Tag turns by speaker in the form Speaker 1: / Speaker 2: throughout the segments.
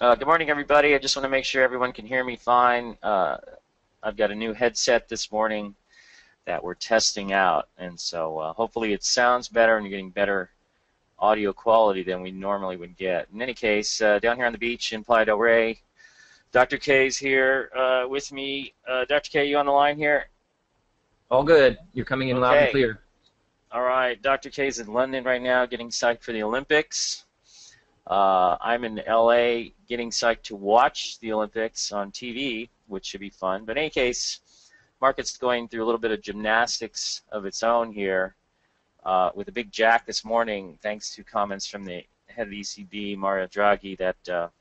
Speaker 1: Good morning, everybody. I just want to make sure everyone can hear me fine. I've got a new headset this morning that we're testing out, and so hopefully it sounds better and you're getting better audio quality than we normally would get. In any case, down here on the beach in Playa del Rey, Dr. K's here with me. Dr. K, you on the line here?
Speaker 2: All good. You're coming in loud and
Speaker 1: Okay.
Speaker 2: clear.
Speaker 1: All right. Dr. K's in London right now getting psyched for the Olympics. I'm in LA getting psyched to watch the Olympics on TV, which should be fun. But in any case, market's going through a little bit of gymnastics of its own here with a big jack this morning, thanks to comments from the head of the ECB, Mario Draghi, that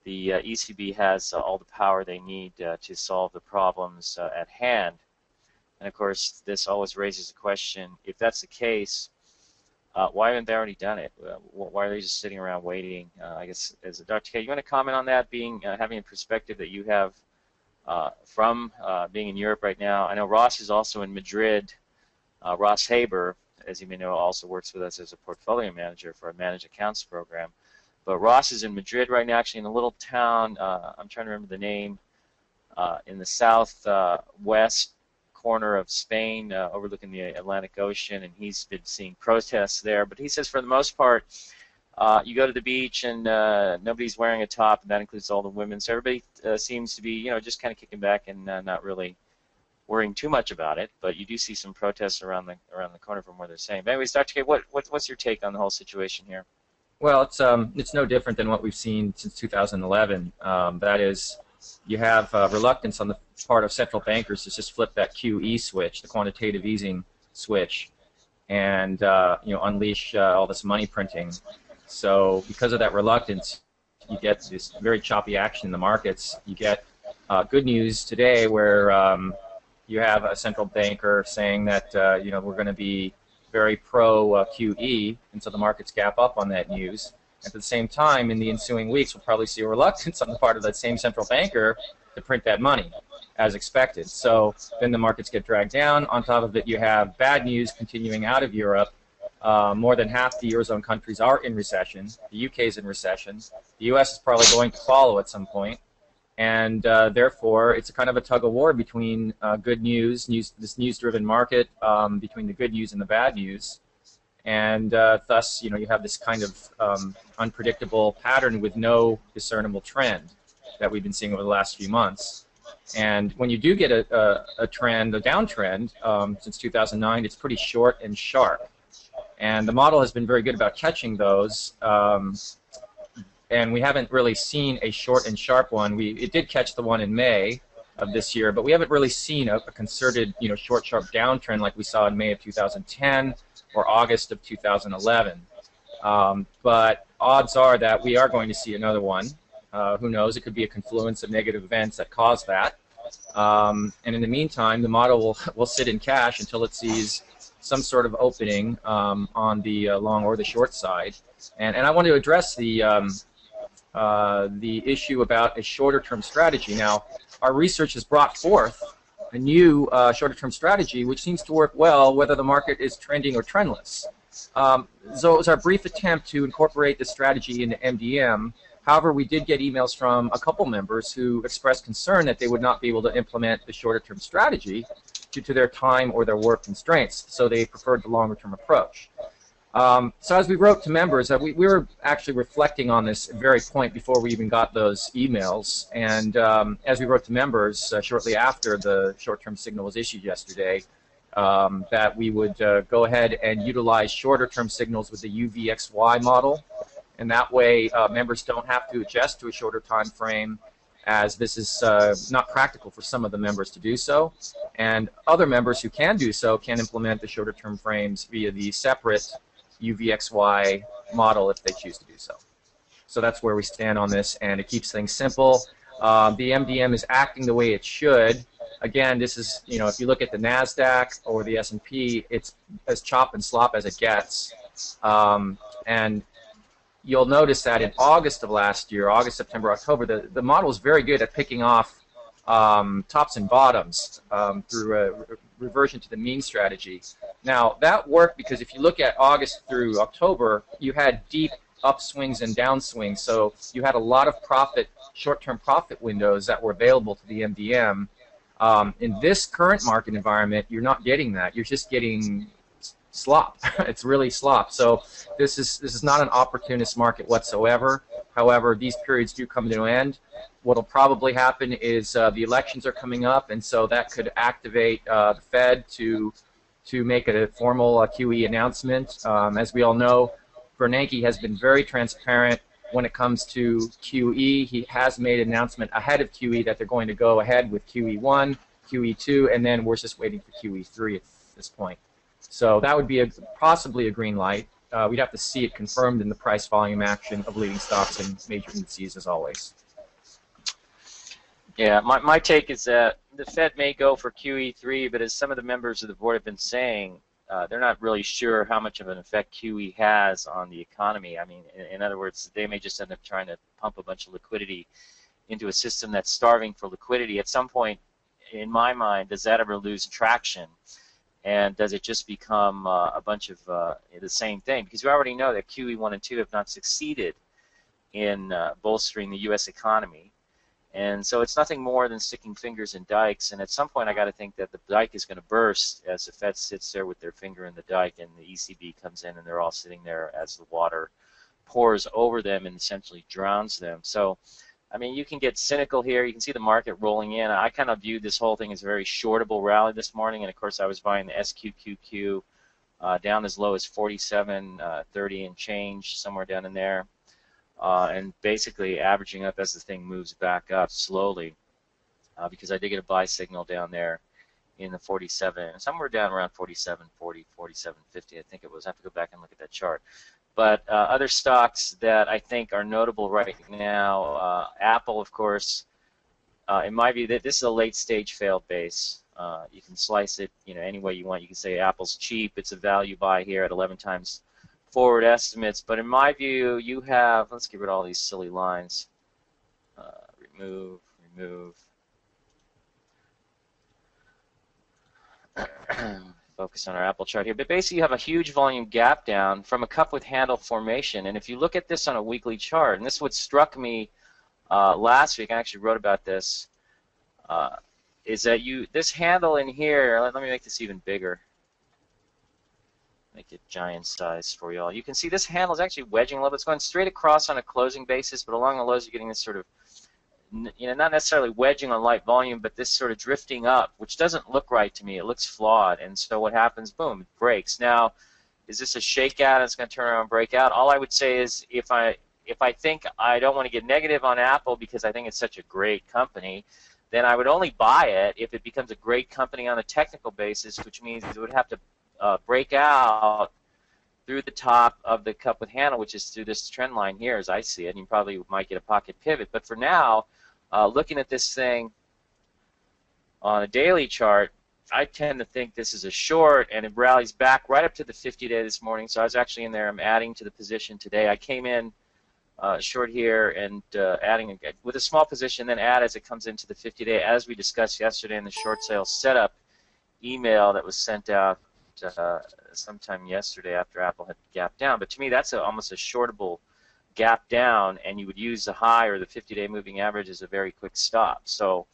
Speaker 1: the ECB has all the power they need to solve the problems at hand. And of course, this always raises the question, if that's the case, why haven't they already done it? Why are they just sitting around waiting? I guess, as Dr. K, you want to comment on that, having a perspective that you have from being in Europe right now? I know Ross is also in Madrid. Ross Haber, as you may know, also works with us as a portfolio manager for a managed accounts program. But Ross is in Madrid right now, actually in a little town, I'm trying to remember the name, in the southwest corner of Spain, overlooking the Atlantic Ocean, and he's been seeing protests there. But he says for the most part, you go to the beach and nobody's wearing a top, and that includes all the women. So everybody seems to be, just kind of kicking back and not really worrying too much about it. But you do see some protests around the corner from where they're saying. But anyways, Dr. K, what's your take on the whole situation here?
Speaker 2: Well, it's no different than what we've seen since 2011. That is, you have reluctance on the part of central bankers to just flip that QE switch, the quantitative easing switch, and unleash all this money printing. So because of that reluctance, you get this very choppy action in the markets. You get good news today where you have a central banker saying that we're going to be very pro QE, and so the markets gap up on that news. At the same time, in the ensuing weeks, we'll probably see a reluctance on the part of that same central banker to print that money, as expected. So then the markets get dragged down. On top of it, you have bad news continuing out of Europe. More than half the Eurozone countries are in recession. The UK is in recession. The US is probably going to follow at some point. And therefore, it's a kind of a tug of war between good news, this news-driven market, between the good news and the bad news. And thus, you have this kind of unpredictable pattern with no discernible trend that we've been seeing over the last few months. And when you do get a trend, a downtrend, since 2009, it's pretty short and sharp. And the model has been very good about catching those. And we haven't really seen a short and sharp one. It did catch the one in May of this year, but we haven't really seen a concerted, short, sharp downtrend like we saw in May of 2010 or August of 2011. But odds are that we are going to see another one. Who knows? It could be a confluence of negative events that cause that. And in the meantime, the model will sit in cash until it sees some sort of opening on the long or the short side. And I want to address the issue about a shorter-term strategy. Now, our research has brought forth a new shorter-term strategy which seems to work well whether the market is trending or trendless. So it was our brief attempt to incorporate this strategy into MDM. However, we did get emails from a couple members who expressed concern that they would not be able to implement the shorter-term strategy due to their time or their work constraints, so they preferred the longer-term approach. So as we wrote to members, we were actually reflecting on this very point before we even got those emails. And as we wrote to members shortly after the short-term signal was issued yesterday, that we would go ahead and utilize shorter-term signals with the UVXY model. And that way, members don't have to adjust to a shorter time frame, as this is not practical for some of the members to do so. And other members who can do so can implement the shorter-term frames via the separate UVXY model if they choose to do so. So that's where we stand on this, and it keeps things simple. The MDM is acting the way it should. Again, this is, if you look at the NASDAQ or the S&P, it's as chop and slop as it gets. And you'll notice that in August of last year, August, September, October, the model was very good at picking off tops and bottoms through a reversion to the mean strategy. Now, that worked because if you look at August through October, you had deep upswings and downswings. So you had a lot of profit, short-term profit windows that were available to the MDM. In this current market environment, you're not getting that. You're just getting slop. It's really slop. So this is not an opportunist market whatsoever. However, these periods do come to an end. What'll probably happen is the elections are coming up, and so that could activate the Fed to make a formal QE announcement. As we all know, Bernanke has been very transparent when it comes to QE. He has made an announcement ahead of QE that they're going to go ahead with QE1, QE2, and then we're just waiting for QE3 at this point. So that would be possibly a green light. We'd have to see it confirmed in the price volume action of leading stocks and major indices, as always.
Speaker 1: Yeah, my take is that the Fed may go for QE3, but as some of the members of the board have been saying, they're not really sure how much of an effect QE has on the economy. I mean, in other words, they may just end up trying to pump a bunch of liquidity into a system that's starving for liquidity. At some point, in my mind, does that ever lose traction? And does it just become a bunch of the same thing? Because we already know that QE1 and 2 have not succeeded in bolstering the U.S. economy. And so it's nothing more than sticking fingers in dikes. And at some point, I got to think that the dike is going to burst as the Fed sits there with their finger in the dike, and the ECB comes in, and they're all sitting there as the water pours over them and essentially drowns them. So, I mean, you can get cynical here. You can see the market rolling in. I kind of viewed this whole thing as a very shortable rally this morning, and of course, I was buying the SQQQ down as low as 47.30 and change, somewhere down in there. And basically averaging up as the thing moves back up slowly, because I did get a buy signal down there in the 47, somewhere down around 47.40, 47.50, I think it was. I have to go back and look at that chart. But other stocks that I think are notable right now, Apple, of course, in my view, this is a late-stage failed base. You can slice it, any way you want. You can say Apple's cheap. It's a value buy here at 11 times forward estimates, but in my view, you have, let's get rid of all these silly lines, remove, focus on our Apple chart here, but basically you have a huge volume gap down from a cup with handle formation, and if you look at this on a weekly chart, and this is what struck me last week, I actually wrote about this, is that this handle in here, let me make this even bigger. Make it giant size for you all. You can see this handle is actually wedging a little bit. It's going straight across on a closing basis, but along the lows you're getting this sort of, not necessarily wedging on light volume, but this sort of drifting up, which doesn't look right to me. It looks flawed, and so what happens? Boom, it breaks. Now, is this a shakeout and it's going to turn around and break out? All I would say is if I think I don't want to get negative on Apple because I think it's such a great company, then I would only buy it if it becomes a great company on a technical basis, which means it would have to break out through the top of the cup with handle, which is through this trend line here as I see it, and you probably might get a pocket pivot. But for now, looking at this thing on a daily chart, I tend to think this is a short, and it rallies back right up to the 50-day this morning. So I was actually in there. I'm adding to the position today. I came in short here and adding with a small position, then add as it comes into the 50-day, as we discussed yesterday in the short sale setup email that was sent out sometime yesterday after Apple had gapped down. But to me, that's almost a shortable gap down, and you would use the high or the 50-day moving average as a very quick stop. So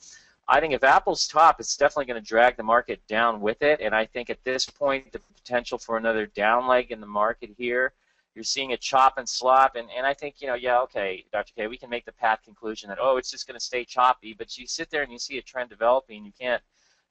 Speaker 1: I think if Apple's top, it's definitely going to drag the market down with it, and I think at this point the potential for another down leg in the market here, you're seeing a chop and slop, and I think, yeah, okay, Dr. K, we can make the pat conclusion that, oh, it's just going to stay choppy, but you sit there and you see a trend developing, you can't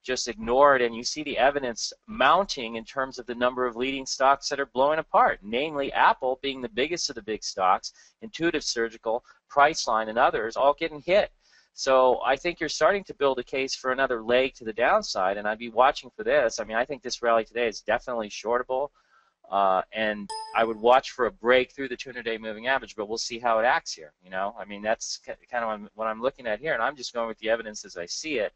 Speaker 1: just ignore it, and you see the evidence mounting in terms of the number of leading stocks that are blowing apart, namely Apple being the biggest of the big stocks, Intuitive Surgical, Priceline, and others all getting hit. So I think you're starting to build a case for another leg to the downside, and I'd be watching for this. I mean, I think this rally today is definitely shortable, and I would watch for a break through the 200-day moving average, but we'll see how it acts here. I mean, that's kind of what I'm looking at here, and I'm just going with the evidence as I see it.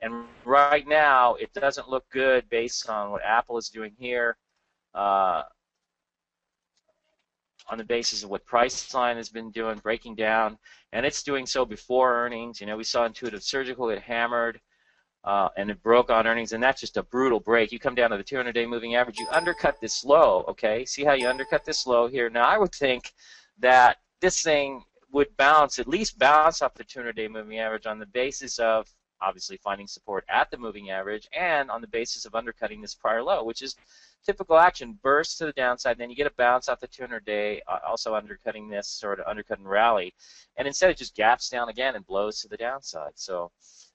Speaker 1: And right now, it doesn't look good based on what Apple is doing here, on the basis of what Priceline has been doing, breaking down, and it's doing so before earnings. We saw Intuitive Surgical get hammered, and it broke on earnings, and that's just a brutal break. You come down to the 200-day moving average, you undercut this low, okay? See how you undercut this low here? Now, I would think that this thing would bounce, at least bounce off the 200-day moving average on the basis of obviously finding support at the moving average and on the basis of undercutting this prior low, which is typical action, bursts to the downside, and then you get a bounce off the 200-day, also undercutting this sort of undercut and rally, and instead it just gaps down again and blows to the downside. So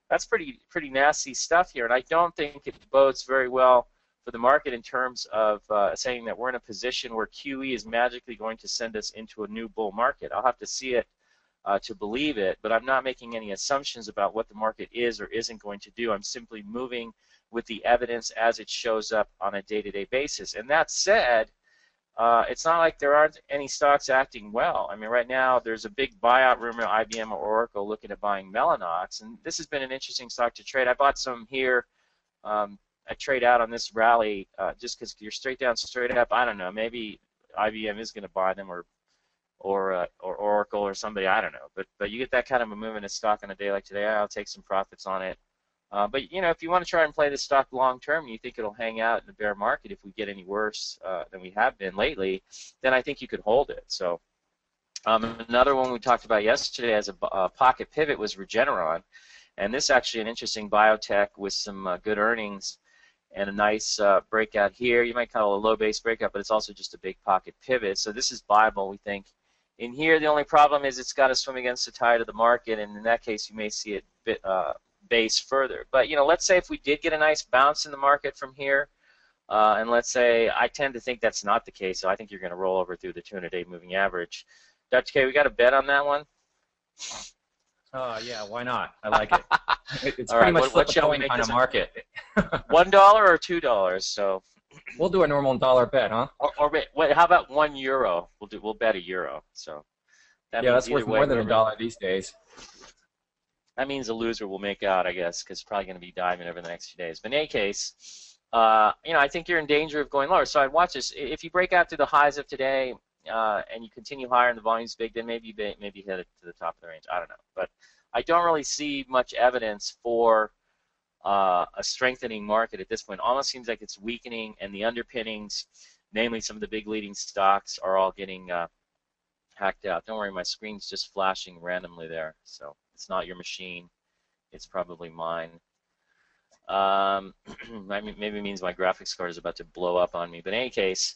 Speaker 1: that's pretty nasty stuff here, and I don't think it bodes very well for the market in terms of saying that we're in a position where QE is magically going to send us into a new bull market. I'll have to see it to believe it, but I'm not making any assumptions about what the market is or isn't going to do. I'm simply moving with the evidence as it shows up on a day-to-day basis. And that said, it's not like there aren't any stocks acting well. I mean, right now there's a big buyout rumor, IBM or Oracle looking at buying Mellanox, and this has been an interesting stock to trade. I bought some here. I trade out on this rally just because you're straight down, straight up. I don't know. Maybe IBM is going to buy them, or Oracle or somebody. I don't know. But you get that kind of a move in a stock on a day like today. I'll take some profits on it. But you know, if you want to try and play this stock long term, and you think it'll hang out in the bear market if we get any worse than we have been lately, then I think you could hold it. So another one we talked about yesterday as a pocket pivot was Regeneron, and this is actually an interesting biotech with some good earnings. And a nice breakout here. You might call it a low base breakout, but it's also just a big pocket pivot. So this is viable, we think. In here, the only problem is it's got to swim against the tide of the market, and in that case, you may see it base further. But you know, let's say if we did get a nice bounce in the market from here, and let's say I tend to think that's not the case, so I think you're going to roll over through the 200-day moving average. Dr. K, we got a bet on that one?
Speaker 2: Yeah, why not? I like it. It's
Speaker 1: all
Speaker 2: pretty
Speaker 1: right,
Speaker 2: much flip a coin kind of market.
Speaker 1: $1 or $2? So
Speaker 2: we'll do a normal dollar bet, huh?
Speaker 1: Or wait, how about €1? We'll bet €1. So
Speaker 2: yeah, that's worth more than $1 these days.
Speaker 1: That means the loser will make out, I guess, because it's probably going to be diving over the next few days. But in any case, you know, I think you're in danger of going lower. So I'd watch this. If you break out to the highs of today and you continue higher and the volume's big, then maybe hit it to the top of the range. I don't know, but I don't really see much evidence for a strengthening market at this point. Almost seems like it's weakening, and the underpinnings, namely some of the big leading stocks, are all getting hacked out. Don't worry, my screen's just flashing randomly there, so it's not your machine. It's probably mine. Maybe it means my graphics card is about to blow up on me. But in any case,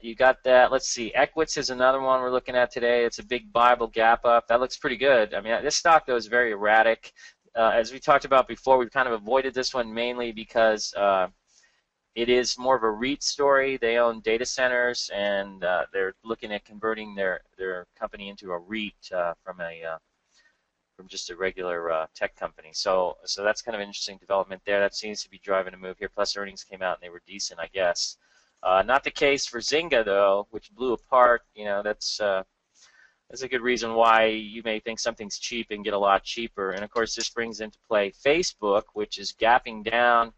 Speaker 1: you got that. Let's see. Equitz is another one we're looking at today. It's a big Bible gap up. That looks pretty good. I mean, this stock, though, is very erratic. As we talked about before, we've kind of avoided this one mainly because it is more of a REIT story. They own data centers, and they're looking at converting their company into a REIT from just a regular tech company. So that's kind of an interesting development there. That seems to be driving a move here. Plus, earnings came out, and they were decent, I guess. Not the case for Zynga, though, which blew apart. You know, that's a good reason why you may think something's cheap and get a lot cheaper. And of course, this brings into play Facebook, which is gapping down.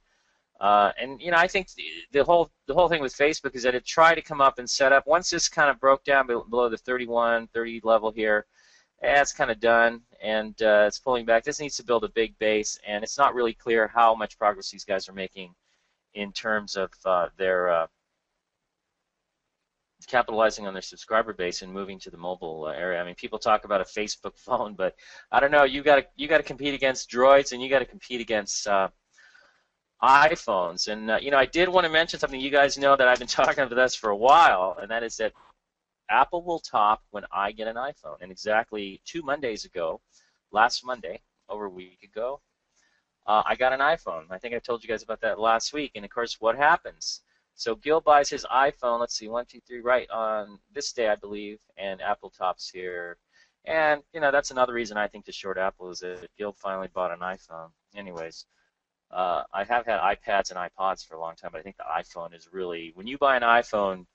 Speaker 1: And you know, I think the whole thing with Facebook is that it tried to come up and set up. Once this kind of broke down below the 30 level here, it's kind of done, and it's pulling back. This needs to build a big base, and it's not really clear how much progress these guys are making in terms of their capitalizing on their subscriber base and moving to the mobile area. I mean, people talk about a Facebook phone, but I don't know. You got to compete against Droids, and you got to compete against iPhones. And you know, I did want to mention something. You guys know that I've been talking about this for a while, and that is that Apple will top when I get an iPhone. And exactly 2 Mondays ago, last Monday, over a week ago, I got an iPhone. I think I told you guys about that last week. And of course, what happens? So Gil buys his iPhone, let's see, 1, 2, 3, right on this day, I believe, and Apple tops here. And, you know, that's another reason I think to short Apple is that Gil finally bought an iPhone. Anyways, I have had iPads and iPods for a long time, but I think the iPhone is really, when you buy an iPhone,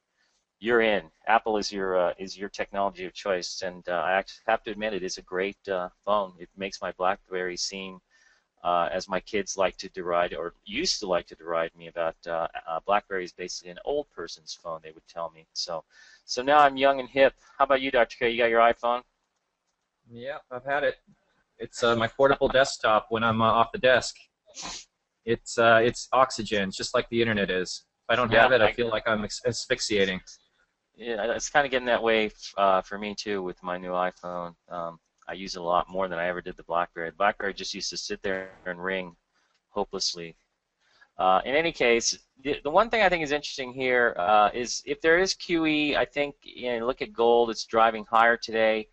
Speaker 1: you're in. Apple is your technology of choice, and I have to admit it is a great phone. It makes my BlackBerry seem as my kids like to deride, or used to like to deride me about, BlackBerry is basically an old person's phone, they would tell me. So now I'm young and hip. How about you, Dr. K? You got your iPhone?
Speaker 2: Yeah, I've had it. It's my portable desktop when I'm off the desk. It's oxygen, just like the internet is. If I don't have it, I feel like I'm asphyxiating.
Speaker 1: Yeah, it's kind of getting that way for me too with my new iPhone. I use it a lot more than I ever did the BlackBerry. The BlackBerry just used to sit there and ring hopelessly. In any case, the one thing I think is interesting here is if there is QE, I think, look at gold, it's driving higher today.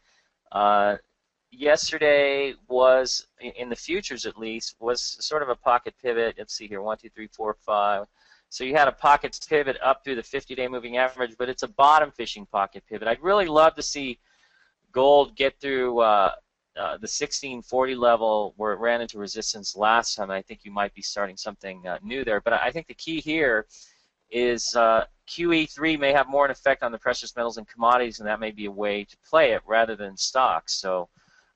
Speaker 1: Yesterday was, in the futures at least, was sort of a pocket pivot. Let's see here, 1, 2, 3, 4, 5. So you had a pocket pivot up through the 50-day moving average, but it's a bottom fishing pocket pivot. I'd really love to see gold get through the 1640 level where it ran into resistance last time. I think you might be starting something new there. But I think the key here is QE3 may have more an effect on the precious metals and commodities, and that may be a way to play it rather than stocks. So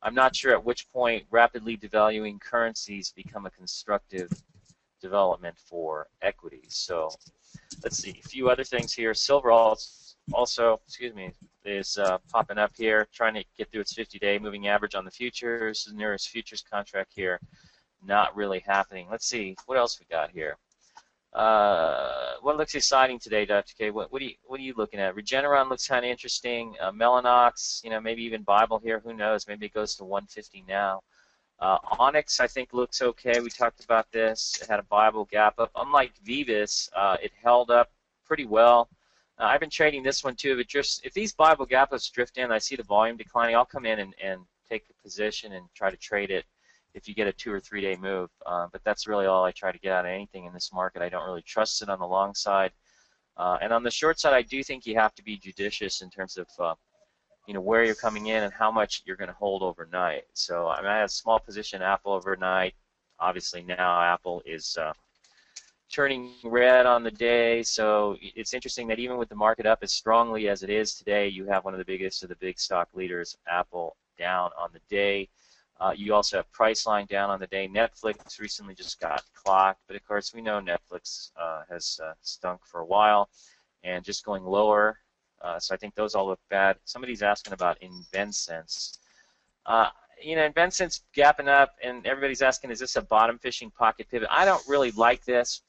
Speaker 1: I'm not sure at which point rapidly devaluing currencies become a constructive development for equities. So let's see, a few other things here. Silver also, is popping up here, trying to get through its 50-day moving average on the futures. The nearest futures contract here, not really happening. Let's see, what else we got here? What looks exciting today, Dr. K? What are you looking at? Regeneron looks kind of interesting. Mellanox, maybe even Bible here. Who knows? Maybe it goes to 150 now. Onyx, I think, looks okay. We talked about this. It had a Bible gap up. Unlike Vivus, it held up pretty well. I've been trading this one too. If these Bible gap ups drift in, I see the volume declining, I'll come in and take a position and try to trade it if you get a 2 or 3 day move. But that's really all I try to get out of anything in this market. I don't really trust it on the long side. And on the short side, I do think you have to be judicious in terms of where you're coming in and how much you're going to hold overnight. So I had a small position Apple overnight. Obviously now Apple is turning red on the day, so it's interesting that even with the market up as strongly as it is today, you have one of the biggest of the big stock leaders, Apple, down on the day. You also have Priceline down on the day. Netflix recently just got clocked, but of course we know Netflix has stunk for a while and just going lower. So I think those all look bad. Somebody's asking about InvenSense. InvenSense gapping up, and everybody's asking, is this a bottom fishing pocket pivot? I don't really like this,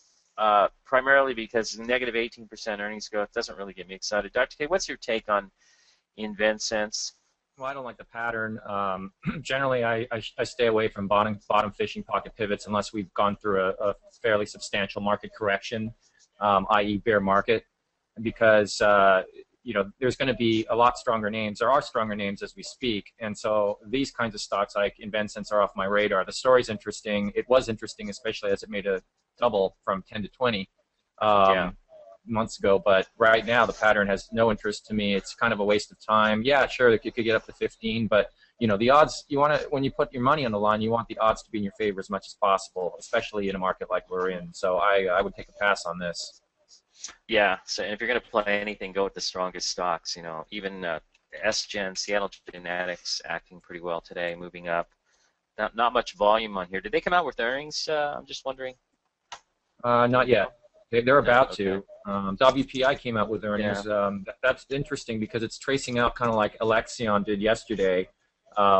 Speaker 1: primarily because negative 18% earnings growth doesn't really get me excited. Dr. K, what's your take on InvenSense?
Speaker 2: Well, I don't like the pattern. Generally, I stay away from bottom fishing pocket pivots unless we've gone through a fairly substantial market correction, i.e. bear market, because there's going to be a lot stronger names. There are stronger names as we speak, and so these kinds of stocks like InvenSense are off my radar. The story's interesting. It was interesting, especially as it made a double from 10 to 20 months ago, but right now the pattern has no interest to me. It's kind of a waste of time. Yeah, sure, you could get up to 15, but the odds, when you put your money on the line, you want the odds to be in your favor as much as possible, especially in a market like we're in. So I would take a pass on this.
Speaker 1: Yeah, so if you're going to play anything, go with the strongest stocks. Even SGen, Seattle Genetics, acting pretty well today, moving up. Not much volume on here. Did they come out with earnings? I'm just wondering.
Speaker 2: Not yet. They're about to. WPI came out with earnings. Yeah. That's interesting because it's tracing out kind of like Alexion did yesterday,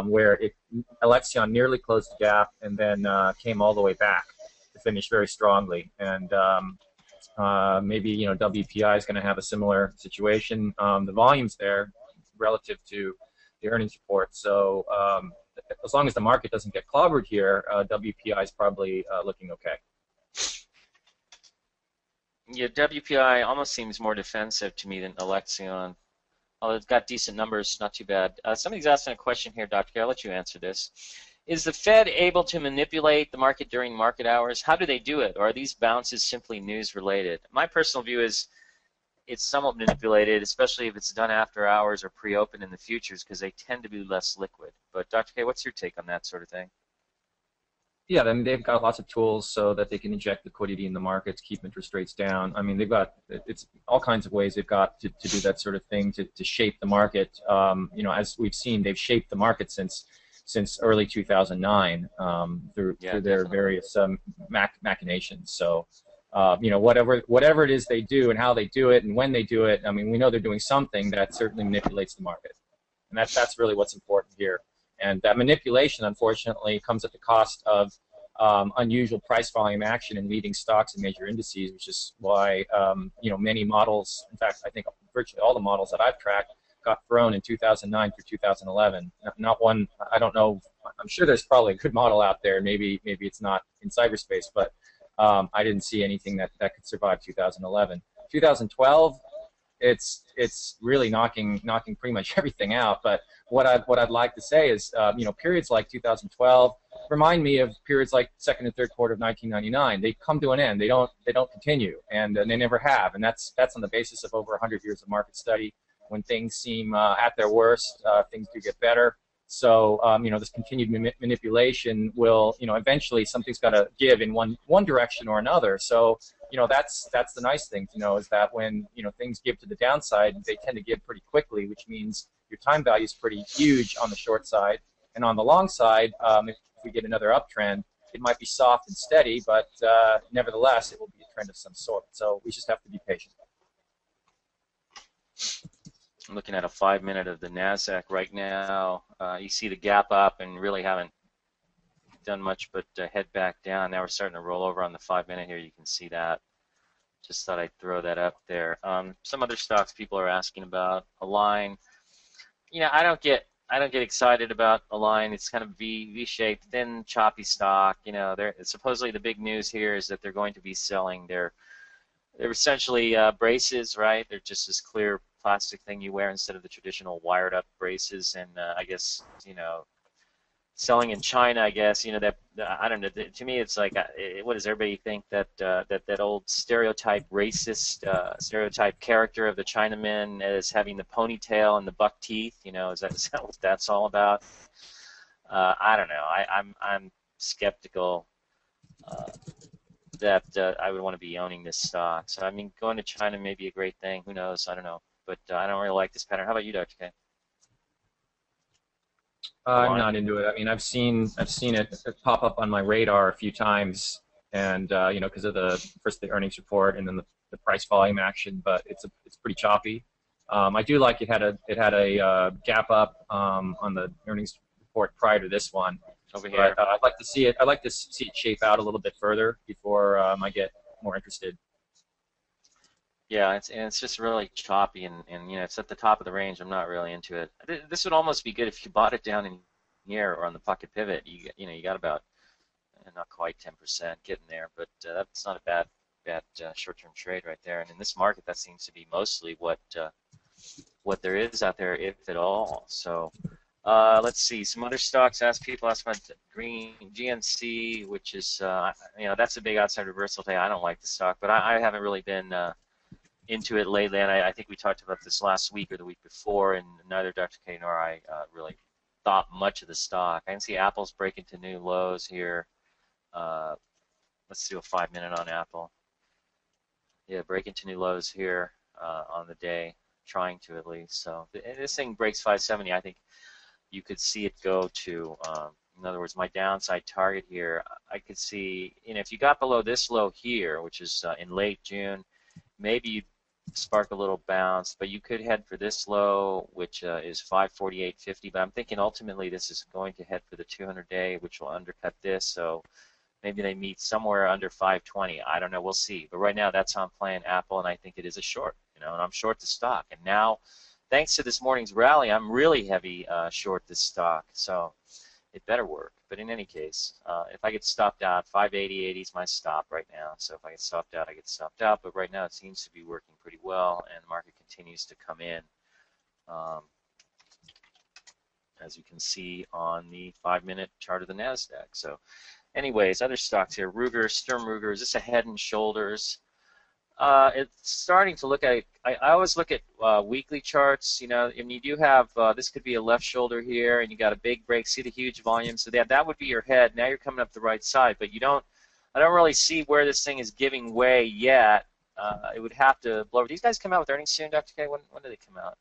Speaker 2: where Alexion nearly closed the gap and then came all the way back to finish very strongly. And maybe WPI is going to have a similar situation. The volume's there relative to the earnings report. So as long as the market doesn't get clobbered here, WPI is probably looking okay.
Speaker 1: Yeah, WPI almost seems more defensive to me than Alexion. Although it's got decent numbers, not too bad. Somebody's asking a question here, Dr. K. I'll let you answer this. Is the Fed able to manipulate the market during market hours? How do they do it? Or are these bounces simply news-related? My personal view is it's somewhat manipulated, especially if it's done after hours or pre-open in the futures, because they tend to be less liquid. But Dr. K, what's your take on that sort of thing?
Speaker 2: Yeah, I mean, they've got lots of tools so that they can inject liquidity in the markets, keep interest rates down. I mean, they've got it's all kinds of ways they've got to do that sort of thing to shape the market. As we've seen, they've shaped the market since early 2009 through their various machinations. So, whatever it is they do and how they do it and when they do it, I mean, we know they're doing something that certainly manipulates the market, and that's really what's important here. And that manipulation, unfortunately, comes at the cost of unusual price volume action in leading stocks and major indices, which is why many models, in fact, I think virtually all the models that I've tracked got thrown in 2009 through 2011. Not one. I don't know. I'm sure there's probably a good model out there. Maybe it's not in cyberspace, but I didn't see anything that could survive 2011. 2012, it's really knocking pretty much everything out. But what I'd like to say is, periods like 2012 remind me of periods like second and third quarter of 1999. They come to an end. They don't continue, and they never have. And that's on the basis of over 100 years of market study. When things seem at their worst, things do get better. So this continued manipulation will, eventually something's got to give in one direction or another. So that's the nice thing to know, is that when things give to the downside, they tend to give pretty quickly, which means your time value is pretty huge on the short side. And on the long side, if we get another uptrend, it might be soft and steady, but nevertheless, it will be a trend of some sort. So we just have to be patient.
Speaker 1: I'm looking at a 5-minute of the NASDAQ right now. You see the gap up and really haven't done much but head back down. Now we're starting to roll over on the 5-minute here. You can see that. Just thought I'd throw that up there. Some other stocks people are asking about. Align. I don't get excited about Align. It's kind of V-shaped, thin, choppy stock. Supposedly the big news here is that they're going to be selling they're essentially braces, right? They're just this clear plastic thing you wear instead of the traditional wired up braces, and I guess selling in China, I guess that I don't know. To me, it's like, what does everybody think that that old stereotype racist stereotype character of the Chinaman as having the ponytail and the buck teeth? Is that what that's all about? I don't know. I'm skeptical that I would want to be owning this stock. So I mean, going to China may be a great thing. Who knows? I don't know. But I don't really like this pattern. How about you, Dr. K?
Speaker 2: I'm not into it. I mean, I've seen it pop up on my radar a few times, and because of first the earnings report and then the price volume action, but it's pretty choppy. I do like it had a gap up on the earnings report prior to this one.
Speaker 1: Over here.
Speaker 2: But I'd like to see it shape out a little bit further before I get more interested.
Speaker 1: Yeah, it's just really choppy, and it's at the top of the range. I'm not really into it. This would almost be good if you bought it down in here or on the pocket pivot. You got about not quite 10% getting there, but that's not a bad short-term trade right there. And in this market, that seems to be mostly what there is out there, if at all. So let's see some other stocks. People ask about green GNC, which is that's a big outside reversal today. I don't like the stock, but I haven't really been into it lately, and I think we talked about this last week or the week before, and neither Dr. K nor I really thought much of the stock. I can see Apple's breaking to new lows here. Let's do a 5-minute on Apple. Yeah, breaking to new lows here on the day, trying to at least. So if this thing breaks 570, I think you could see it go to, in other words, my downside target here. I could see, if you got below this low here, which is in late June, maybe you'd spark a little bounce, but you could head for this low, which is 548.50. But I'm thinking ultimately this is going to head for the 200-day, which will undercut this. So maybe they meet somewhere under 520. I don't know. We'll see. But right now, that's how I'm playing Apple, and I think it is a short. And I'm short the stock. And now, thanks to this morning's rally, I'm really heavy short this stock. So it better work. But in any case, if I get stopped out, 580.80 is my stop right now. So if I get stopped out, I get stopped out. But right now it seems to be working pretty well, and the market continues to come in, as you can see on the 5-minute chart of the NASDAQ. So anyways, other stocks here. Ruger, Sturm Ruger, is this a head and shoulders? It's starting to look at, I always look at weekly charts, and you do have, this could be a left shoulder here, and you got a big break, see the huge volume, so that would be your head. Now you're coming up the right side, but I don't really see where this thing is giving way yet. It would have to blow over. These guys come out with earnings soon, Dr. K? When do they come out?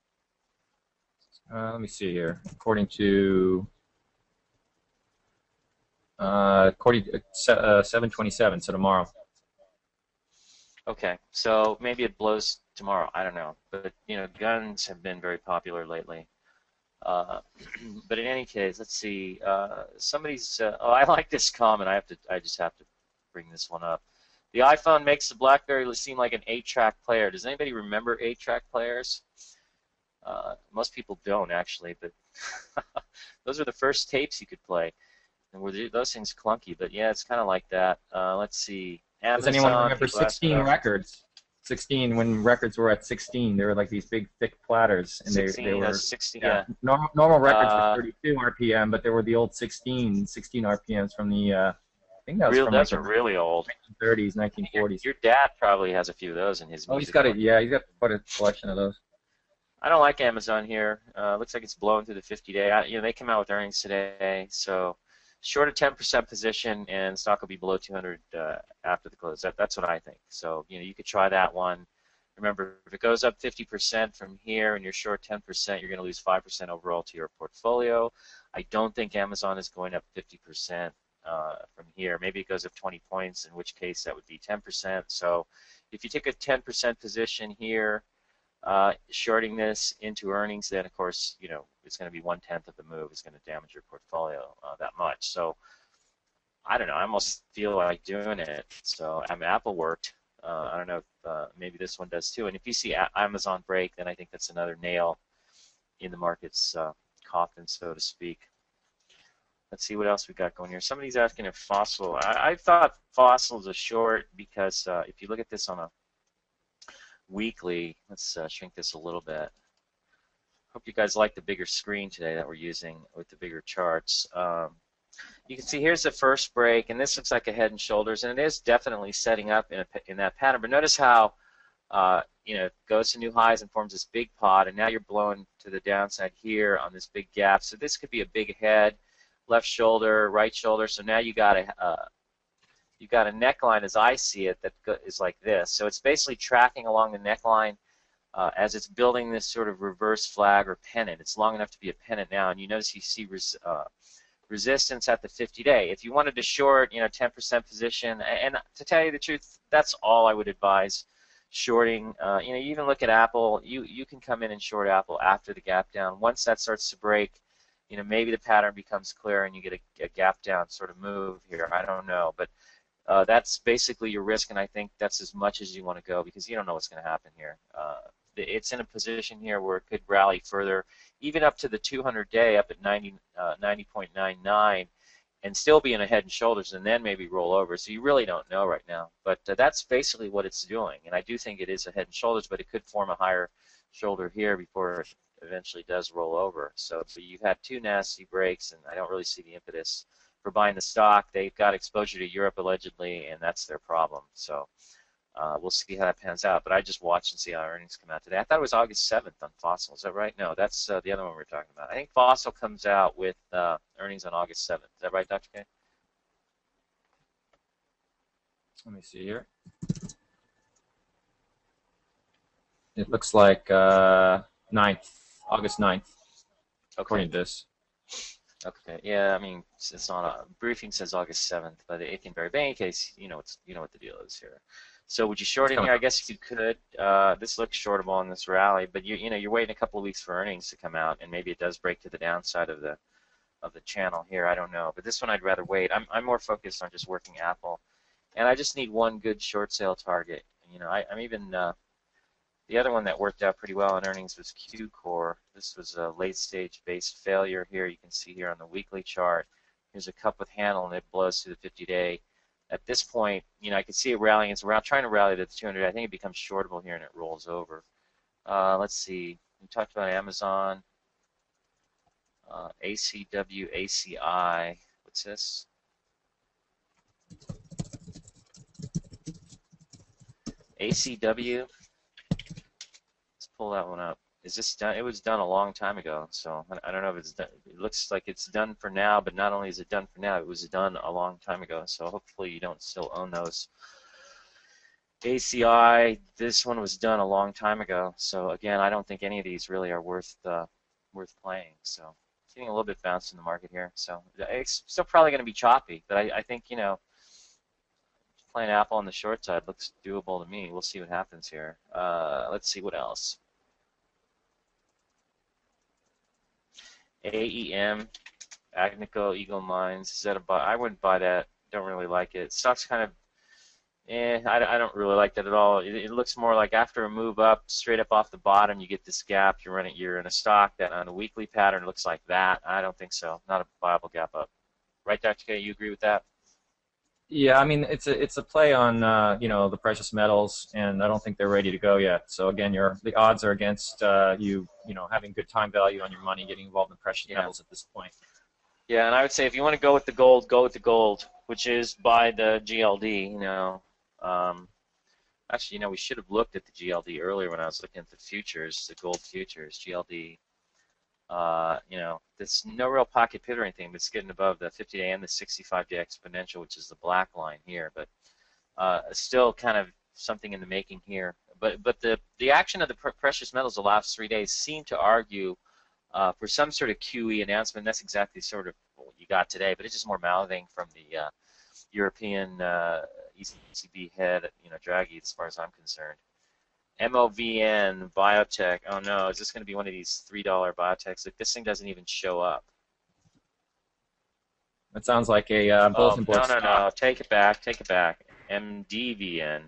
Speaker 2: Let me see here. According to 7/27, so tomorrow.
Speaker 1: Okay, so maybe it blows tomorrow. I don't know, but guns have been very popular lately. But in any case, let's see. Somebody's. I like this comment. I just have to bring this one up. The iPhone makes the BlackBerry seem like an 8-track player. Does anybody remember 8-track players? Most people don't, actually, but those are the first tapes you could play. And were those things clunky? But yeah, it's kind of like that. Let's see.
Speaker 2: Does anyone
Speaker 1: Amazon,
Speaker 2: remember
Speaker 1: people ask
Speaker 2: 16
Speaker 1: about
Speaker 2: records? 16, when records were at 16, they were like these big, thick platters, and they
Speaker 1: 16,
Speaker 2: were
Speaker 1: 16,
Speaker 2: yeah.
Speaker 1: yeah.
Speaker 2: Normal records were 32 RPM, but there were the old 16 RPMs from the I think that was from like
Speaker 1: Those are really old.
Speaker 2: 1930s, 1940s.
Speaker 1: Your dad probably has a few of those in his music.
Speaker 2: Oh, he's got it. Yeah, he's got quite a collection of those.
Speaker 1: I don't like Amazon here. Looks like it's blowing through the 50-day. You know, they come out with earnings today, so short a 10% position, and stock will be below 200 after the close. That's what I think. So, you know, you could try that one. Remember, if it goes up 50% from here and you're short 10%, you're going to lose 5% overall to your portfolio. I don't think Amazon is going up 50% from here. Maybe it goes up 20 points, in which case that would be 10%. So if you take a 10% position here, shorting this into earnings, then of course, you know, it's going to be 1/10 of the move. It's going to damage your portfolio that much. So I don't know. I almost feel like doing it. So Apple worked. I don't know if maybe this one does too. And if you see Amazon break, then I think that's another nail in the market's coffin, so to speak. Let's see what else we got going here. Somebody's asking if Fossil. I thought Fossil's a short because if you look at this on a weekly, let's shrink this a little bit. Hope you guys like the bigger screen today that we're using with the bigger charts. You can see here's the first break, and this looks like a head and shoulders, and it is definitely setting up in that pattern. But notice how you know, it goes to new highs and forms this big pot, and now you're blowing to the downside here on this big gap. So this could be a big head, left shoulder, right shoulder. So now you got a neckline, as I see it, that is like this. So it's basically tracking along the neckline as it's building this sort of reverse flag or pennant. It's long enough to be a pennant now, and you notice you see resistance at the 50-day. If you wanted to short, you know, 10% position, and to tell you the truth, that's all I would advise shorting. You know, you even look at Apple. You can come in and short Apple after the gap down. Once that starts to break, you know, maybe the pattern becomes clear and you get a gap down sort of move here. I don't know, but that's basically your risk, and I think that's as much as you want to go because you don't know what's going to happen here. It's in a position here where it could rally further, even up to the 200-day up at 90.99, and still be in a head and shoulders, and then maybe roll over. So you really don't know right now, but that's basically what it's doing. And I do think it is a head and shoulders, but it could form a higher shoulder here before it eventually does roll over. So you've had two nasty breaks, and I don't really see the impetus for buying the stock. They've got exposure to Europe allegedly, and that's their problem. So we'll see how that pans out. But I just watched and see how earnings come out today. I thought it was August 7th on Fossil. Is that right? No, that's the other one we're talking about. I think Fossil comes out with earnings on August 7th. Is that right, Dr. K?
Speaker 2: Let me see here. It looks like 9th, August 9th, according to this.
Speaker 1: Okay. Yeah, I mean, it's not a briefing says August 7th, but it can vary. But in any case, you know what the deal is here. So would you short in here? I guess you could. This looks shortable on this rally, but you're waiting a couple of weeks for earnings to come out, and maybe it does break to the downside of the channel here. I don't know, but this one I'd rather wait. I'm more focused on just working Apple, and I just need one good short sale target. You know, I'm even the other one that worked out pretty well on earnings was Q-Core. This was a late-stage base failure here. You can see here on the weekly chart. Here's a cup with handle, and it blows through the 50-day. At this point, you know, I can see it rallying. It's around trying to rally to the 200. I think it becomes shortable here, and it rolls over. Let's see. We talked about Amazon, ACW, ACI. What's this? ACW. Pull that one up. Is this done? It was done a long time ago, so I don't know if it's done. It looks like it's done for now, but not only is it done for now, it was done a long time ago, so hopefully you don't still own those. ACI, this one was done a long time ago, so again, I don't think any of these really are worth playing, so getting a little bit bounced in the market here, so it's still probably going to be choppy, but I think, you know, playing Apple on the short side looks doable to me. We'll see what happens here. Let's see what else. AEM, Agnico Eagle Mines. Is that a buy? I wouldn't buy that. Don't really like it. Stock's kind of I don't really like that at all. It looks more like after a move up, straight up off the bottom, you get this gap. You're in a stock that on a weekly pattern looks like that. I don't think so. Not a viable gap up. Right, Dr. K? You agree with that?
Speaker 2: Yeah, I mean it's a play on the precious metals, and I don't think they're ready to go yet. So again, the odds are against having good time value on your money, getting involved in precious metals at this point.
Speaker 1: Yeah, and I would say if you want to go with the gold, go with the gold, which is by the GLD. Actually, we should have looked at the GLD earlier when I was looking at the futures, the gold futures, GLD. There's no real pocket pivot or anything, but it's getting above the 50-day and the 65-day exponential, which is the black line here. But still kind of something in the making here. But the action of the precious metals the last 3 days seem to argue for some sort of QE announcement. That's exactly sort of what you got today, but it's just more mouthing from the European ECB head, Draghi, as far as I'm concerned. MOVN, biotech. Oh no, is this going to be one of these $3 biotechs? Like, this thing doesn't even show up.
Speaker 2: That sounds like a bulletin board.
Speaker 1: No. Take it back. MDVN.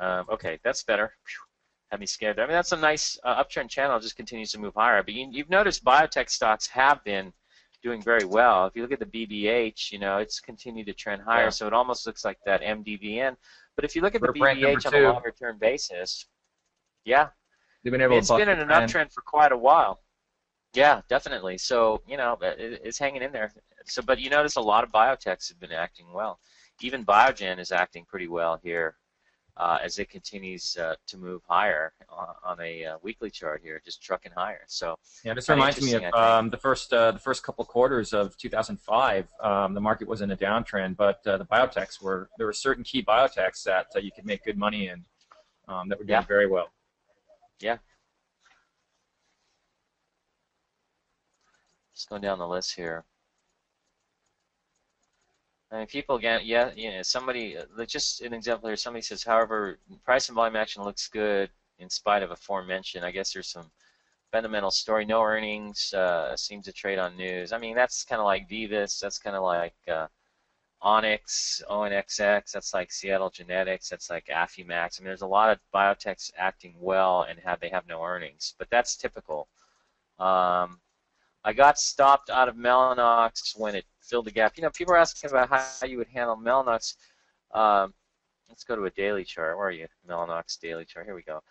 Speaker 1: Okay, that's better. Whew. Had me scared. I mean, that's a nice uptrend channel. It just continues to move higher. But you've noticed biotech stocks have been doing very well. If you look at the BBH, it's continued to trend higher. Yeah. So it almost looks like that MDVN. But if you look at the BBH on a longer-term basis, yeah,
Speaker 2: they've been able
Speaker 1: it's been in an uptrend for quite a while. Yeah, definitely. So, it's hanging in there. So, but you notice a lot of biotechs have been acting well. Even Biogen is acting pretty well here as it continues to move higher on a weekly chart here, just trucking higher. So
Speaker 2: yeah, this reminds me of the first couple quarters of 2005. The market was in a downtrend, but the biotechs there were certain key biotechs that you could make good money in that were doing very well.
Speaker 1: Yeah. Just going down the list here. I mean, people again, somebody, just an example here, somebody says, however, price and volume action looks good in spite of aforementioned. I guess there's some fundamental story. No earnings, seems to trade on news. I mean, that's kind of like Vivus, that's kind of like Onyx, ONXX, that's like Seattle Genetics, that's like Affimax. I mean, there's a lot of biotechs acting well and they have no earnings, but that's typical. I got stopped out of Mellanox when it filled the gap. People are asking about how you would handle Mellanox. Let's go to a daily chart. Where are you? Mellanox daily chart. Here we go.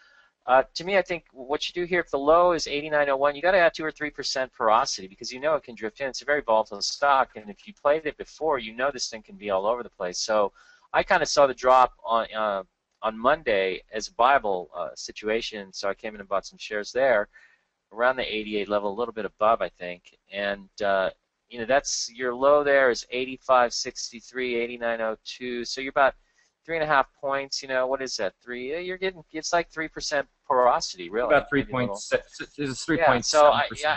Speaker 1: To me, I think what you do here, if the low is 89.01, you got to add 2 or 3% porosity because it can drift in. It's a very volatile stock, and if you played it before, this thing can be all over the place. So I kind of saw the drop on Monday as a viable situation, so I came in and bought some shares there around the 88 level, a little bit above, I think. And that's your low there is 85.63, 89.02. So you're about 3.5 points. What is that? It's like 3% porosity, really.
Speaker 2: About 3.6. It's 3.7%.
Speaker 1: Yeah, so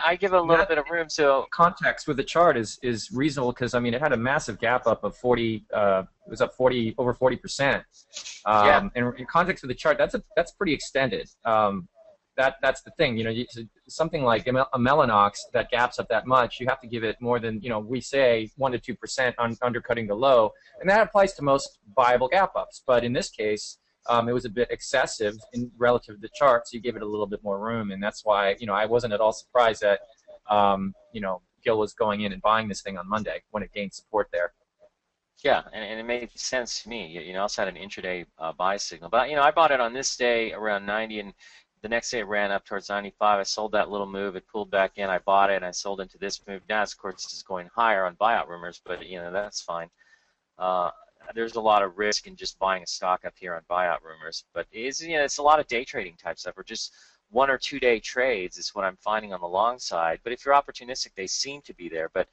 Speaker 1: I give it a little bit of room. So
Speaker 2: context with the chart is reasonable because it had a massive gap up of 40. It was up over 40%. And in context with the chart, that's pretty extended. That's the thing, something like a Mellanox that gaps up that much, you have to give it more than, we say 1 to 2% undercutting the low, and that applies to most viable gap ups. But in this case, it was a bit excessive relative to the chart, so you give it a little bit more room, and that's why, I wasn't at all surprised that, Gil was going in and buying this thing on Monday when it gained support there.
Speaker 1: Yeah, and it made sense to me. You also had an intraday buy signal, but I bought it on this day around 90, and the next day it ran up towards 95. I sold that little move. It pulled back in. I bought it, and I sold into this move. Now, of course, it's going higher on buyout rumors, but, that's fine. There's a lot of risk in just buying a stock up here on buyout rumors. But it's a lot of day trading type stuff, or just 1 or 2 day trades is what I'm finding on the long side. But if you're opportunistic, they seem to be there. But,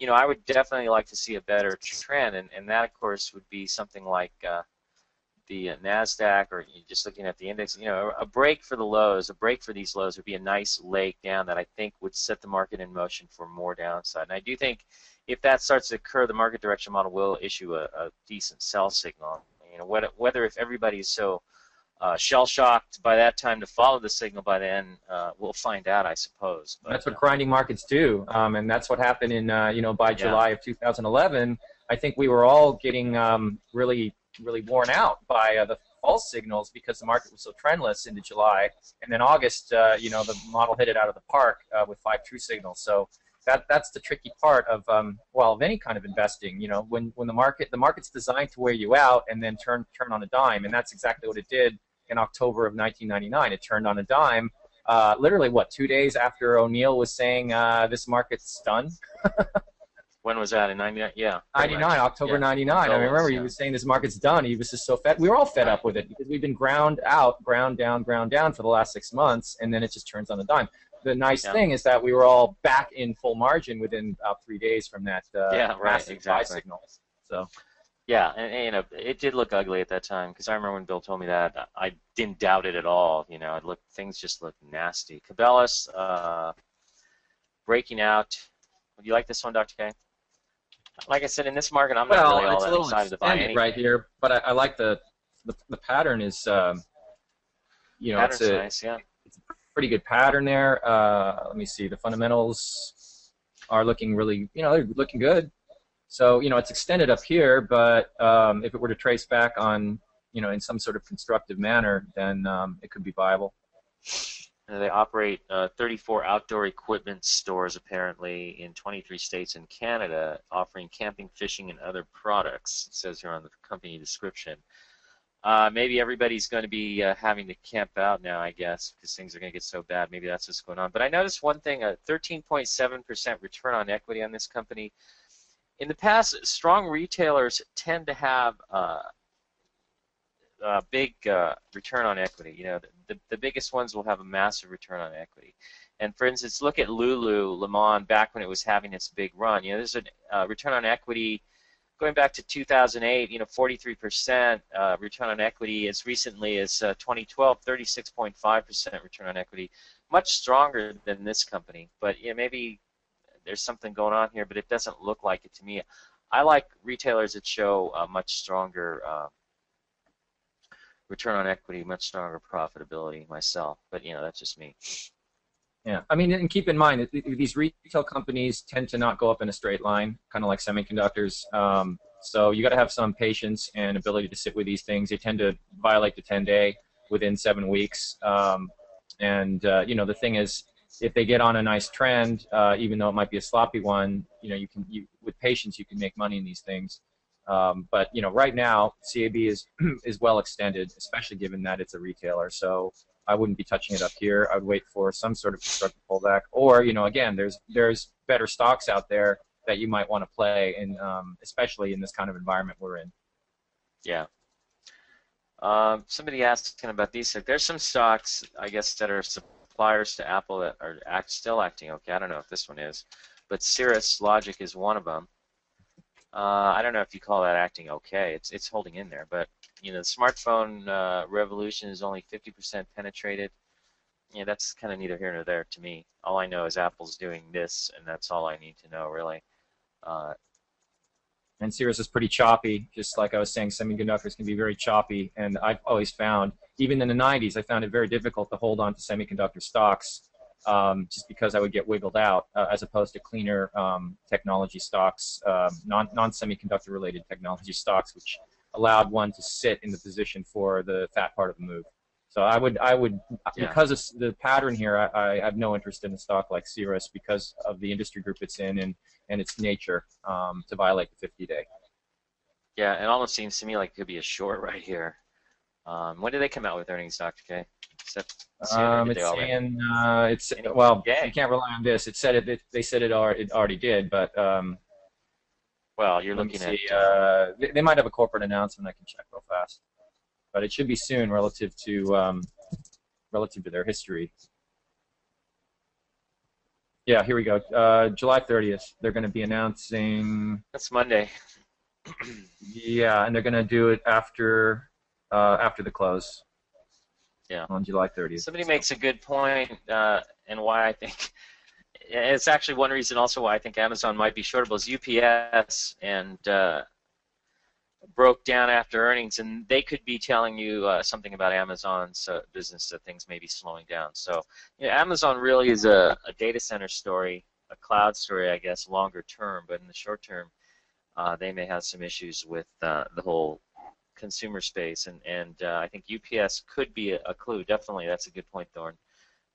Speaker 1: I would definitely like to see a better trend, and that, of course, would be something like the NASDAQ, or just looking at the index, a break for the lows, a break for these lows would be a nice leg down that I think would set the market in motion for more downside. And I do think if that starts to occur, the market direction model will issue a decent sell signal. Whether if everybody is so shell-shocked by that time to follow the signal by then, we'll find out, I suppose. But,
Speaker 2: that's what grinding markets do, and that's what happened in, by July of 2011. I think we were all getting really really worn out by the false signals because the market was so trendless into July, and then August, the model hit it out of the park with 5 true signals. So that's the tricky part of of any kind of investing. When the market's designed to wear you out and then turn on a dime, and that's exactly what it did in October of 1999. It turned on a dime. Literally, 2 days after O'Neill was saying this market's done.
Speaker 1: When was that? In 99? Yeah.
Speaker 2: 99, October 99. I remember he was saying this market's done. He was just so fed. We were all fed up with it because we've been ground down for the last 6 months, and then it just turns on a dime. The nice thing is that we were all back in full margin within about 3 days from that massive buy signal. So.
Speaker 1: Yeah, and it did look ugly at that time because I remember when Bill told me that, I didn't doubt it at all. Things just looked nasty. Cabela's breaking out. Do you like this one, Dr. K? Like I said, in this market, I'm not really all that excited to buy anything.
Speaker 2: Right here, but I like the pattern is,
Speaker 1: Pattern's nice, yeah.
Speaker 2: It's a pretty good pattern there. Let me see. The fundamentals are looking really, they're looking good. So, it's extended up here, but if it were to trace back on, in some sort of constructive manner, then it could be viable.
Speaker 1: They operate 34 outdoor equipment stores, apparently, in 23 states and Canada, offering camping, fishing, and other products. It says here on the company description. Maybe everybody's going to be having to camp out now, I guess, because things are going to get so bad. Maybe that's what's going on. But I noticed one thing, a 13.7% return on equity on this company. In the past, strong retailers tend to have big return on equity. The biggest ones will have a massive return on equity. And for instance, look at Lululemon back when it was having its big run. There's a return on equity going back to 2008. 43% return on equity. As recently as 2012, 36.5% return on equity. Much stronger than this company. But maybe there's something going on here, but it doesn't look like it to me. I like retailers that show a much stronger return on equity, much stronger profitability myself. But, that's just me.
Speaker 2: Yeah. And keep in mind, these retail companies tend to not go up in a straight line, kind of like semiconductors. So you got to have some patience and ability to sit with these things. They tend to violate the 10-day within 7 weeks. The thing is, if they get on a nice trend, even though it might be a sloppy one, with patience you can make money in these things. But right now CAB is well extended, especially given that it's a retailer. So I wouldn't be touching it up here. I'd wait for some sort of constructive pullback, or again, there's better stocks out there that you might want to play in, especially in this kind of environment we're in.
Speaker 1: Yeah. Somebody asked about these. There's some stocks, I guess, that are suppliers to Apple that are still acting okay. I don't know if this one is, but Cirrus Logic is one of them. I don't know if you call that acting okay. It's holding in there, but the smartphone revolution is only 50% penetrated. That's kind of neither here nor there to me. All I know is Apple's doing this, and that's all I need to know, really.
Speaker 2: And Cirrus is pretty choppy, just like I was saying. Semiconductors can be very choppy, and I've always found, even in the 90s, I found it very difficult to hold on to semiconductor stocks. Just because I would get wiggled out, as opposed to cleaner technology stocks, non-semiconductor related technology stocks, which allowed one to sit in the position for the fat part of the move. So I would because of the pattern here, I have no interest in a stock like Cirrus because of the industry group it's in and its nature to violate the 50-day.
Speaker 1: Yeah, it almost seems to me like it could be a short right here. When did they come out with earnings, Dr. K?
Speaker 2: It's saying well, you can't rely on this. It said they said it already did, but
Speaker 1: well, you're looking at
Speaker 2: they might have a corporate announcement. I can check real fast, but it should be soon relative to their history. Yeah, here we go. July 30th, they're going to be announcing.
Speaker 1: That's Monday.
Speaker 2: Yeah, and they're going to do it after the close.
Speaker 1: Yeah.
Speaker 2: On July 30th.
Speaker 1: Somebody makes a good point, and why I think it's actually one reason also why I think Amazon might be shortable is UPS and broke down after earnings, and they could be telling you something about Amazon's business that things may be slowing down. So Amazon really is a data center story, a cloud story, I guess, longer term, but in the short term, they may have some issues with the whole consumer space, and I think UPS could be a clue. Definitely, that's a good point, Thorne.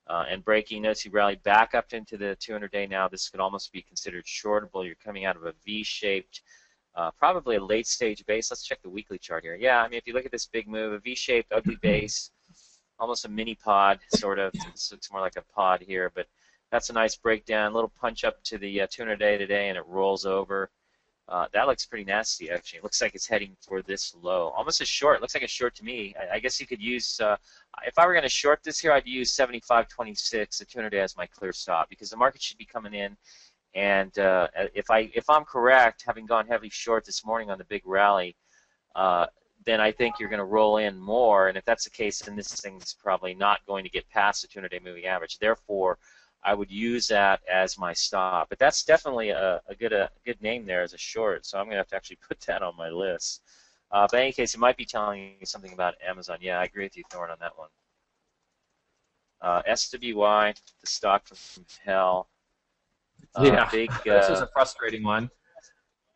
Speaker 1: And breaking, notice you rallied back up into the 200-day now. This could almost be considered shortable. You're coming out of a V-shaped, probably a late-stage base. Let's check the weekly chart here. Yeah, I mean, if you look at this big move, a V-shaped, ugly base, almost a mini pod, sort of. This looks more like a pod here, but that's a nice breakdown. A little punch up to the 200-day today, and it rolls over. That looks pretty nasty, actually. It looks like it's heading for this low. Almost a short. It looks like a short to me. I guess you could use, if I were going to short this here, I'd use 75.26, the 200-day as my clear stop, because the market should be coming in. And if I'm correct, having gone heavily short this morning on the big rally, then I think you're going to roll in more. And if that's the case, then this thing's probably not going to get past the 200-day moving average. Therefore, I would use that as my stop. But that's definitely a good name there as a short, so I'm going to have to actually put that on my list. But in any case, it might be telling you something about Amazon. Yeah, I agree with you, Thorne, on that one. SWY, the stock from hell.
Speaker 2: Yeah, this is a frustrating one.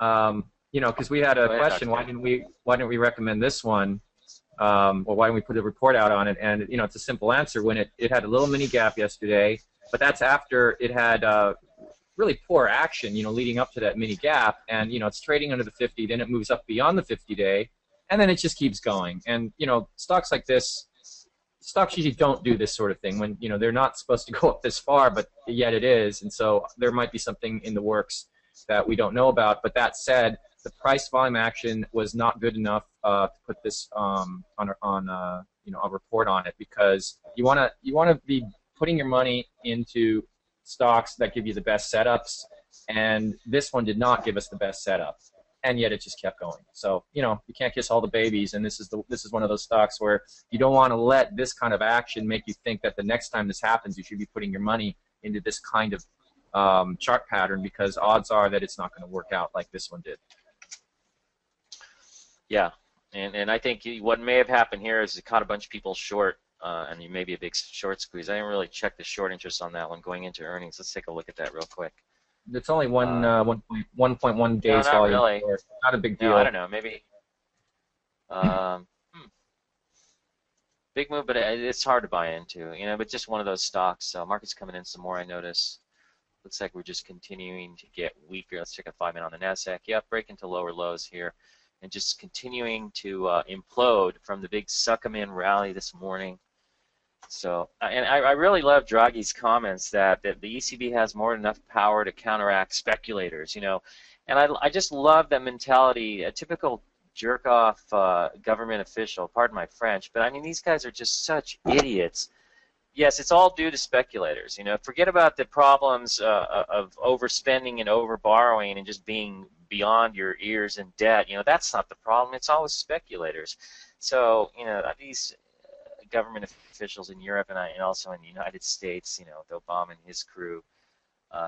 Speaker 2: You know, because we had a question, why didn't we recommend this one? Or why didn't we put a report out on it? And, you know, it's a simple answer. When it had a little mini gap yesterday, but that's after it had really poor action, you know, leading up to that mini gap. And, you know, it's trading under the 50, then it moves up beyond the 50-day, and then it just keeps going. And, you know, stocks like this, stocks usually don't do this sort of thing when, you know, they're not supposed to go up this far, but yet it is. And so there might be something in the works that we don't know about. But that said, the price volume action was not good enough to put this on you know, a report on it, because you want to be putting your money into stocks that give you the best setups, and this one did not give us the best setup, and yet it just kept going. So, you know, you can't kiss all the babies, and this is one of those stocks where you don't want to let this kind of action make you think that the next time this happens, you should be putting your money into this kind of chart pattern, because odds are that it's not going to work out like this one did.
Speaker 1: Yeah, and I think what may have happened here is it caught a bunch of people short, and you may be a big short squeeze. I didn't really check the short interest on that one going into earnings. Let's take a look at that real quick.
Speaker 2: It's only 1.1 days
Speaker 1: no,
Speaker 2: volume.
Speaker 1: Really.
Speaker 2: Not a big deal.
Speaker 1: No, I don't know. Maybe. Big move, but it's hard to buy into. You know, but just one of those stocks. So market's coming in some more, I notice. Looks like we're just continuing to get weaker. Let's check a 5-minute on the NASDAQ. Yep, breaking to lower lows here, and just continuing to implode from the big suck 'em in rally this morning. So, and I really love Draghi's comments that the ECB has more than enough power to counteract speculators, you know, and I just love that mentality. A typical jerk-off government official, pardon my French, but I mean, these guys are just such idiots. Yes, it's all due to speculators. You know, forget about the problems of overspending and overborrowing and just being beyond your ears in debt. You know, that's not the problem. It's always speculators. So, you know, these government officials in Europe and also in the United States, you know, with Obama and his crew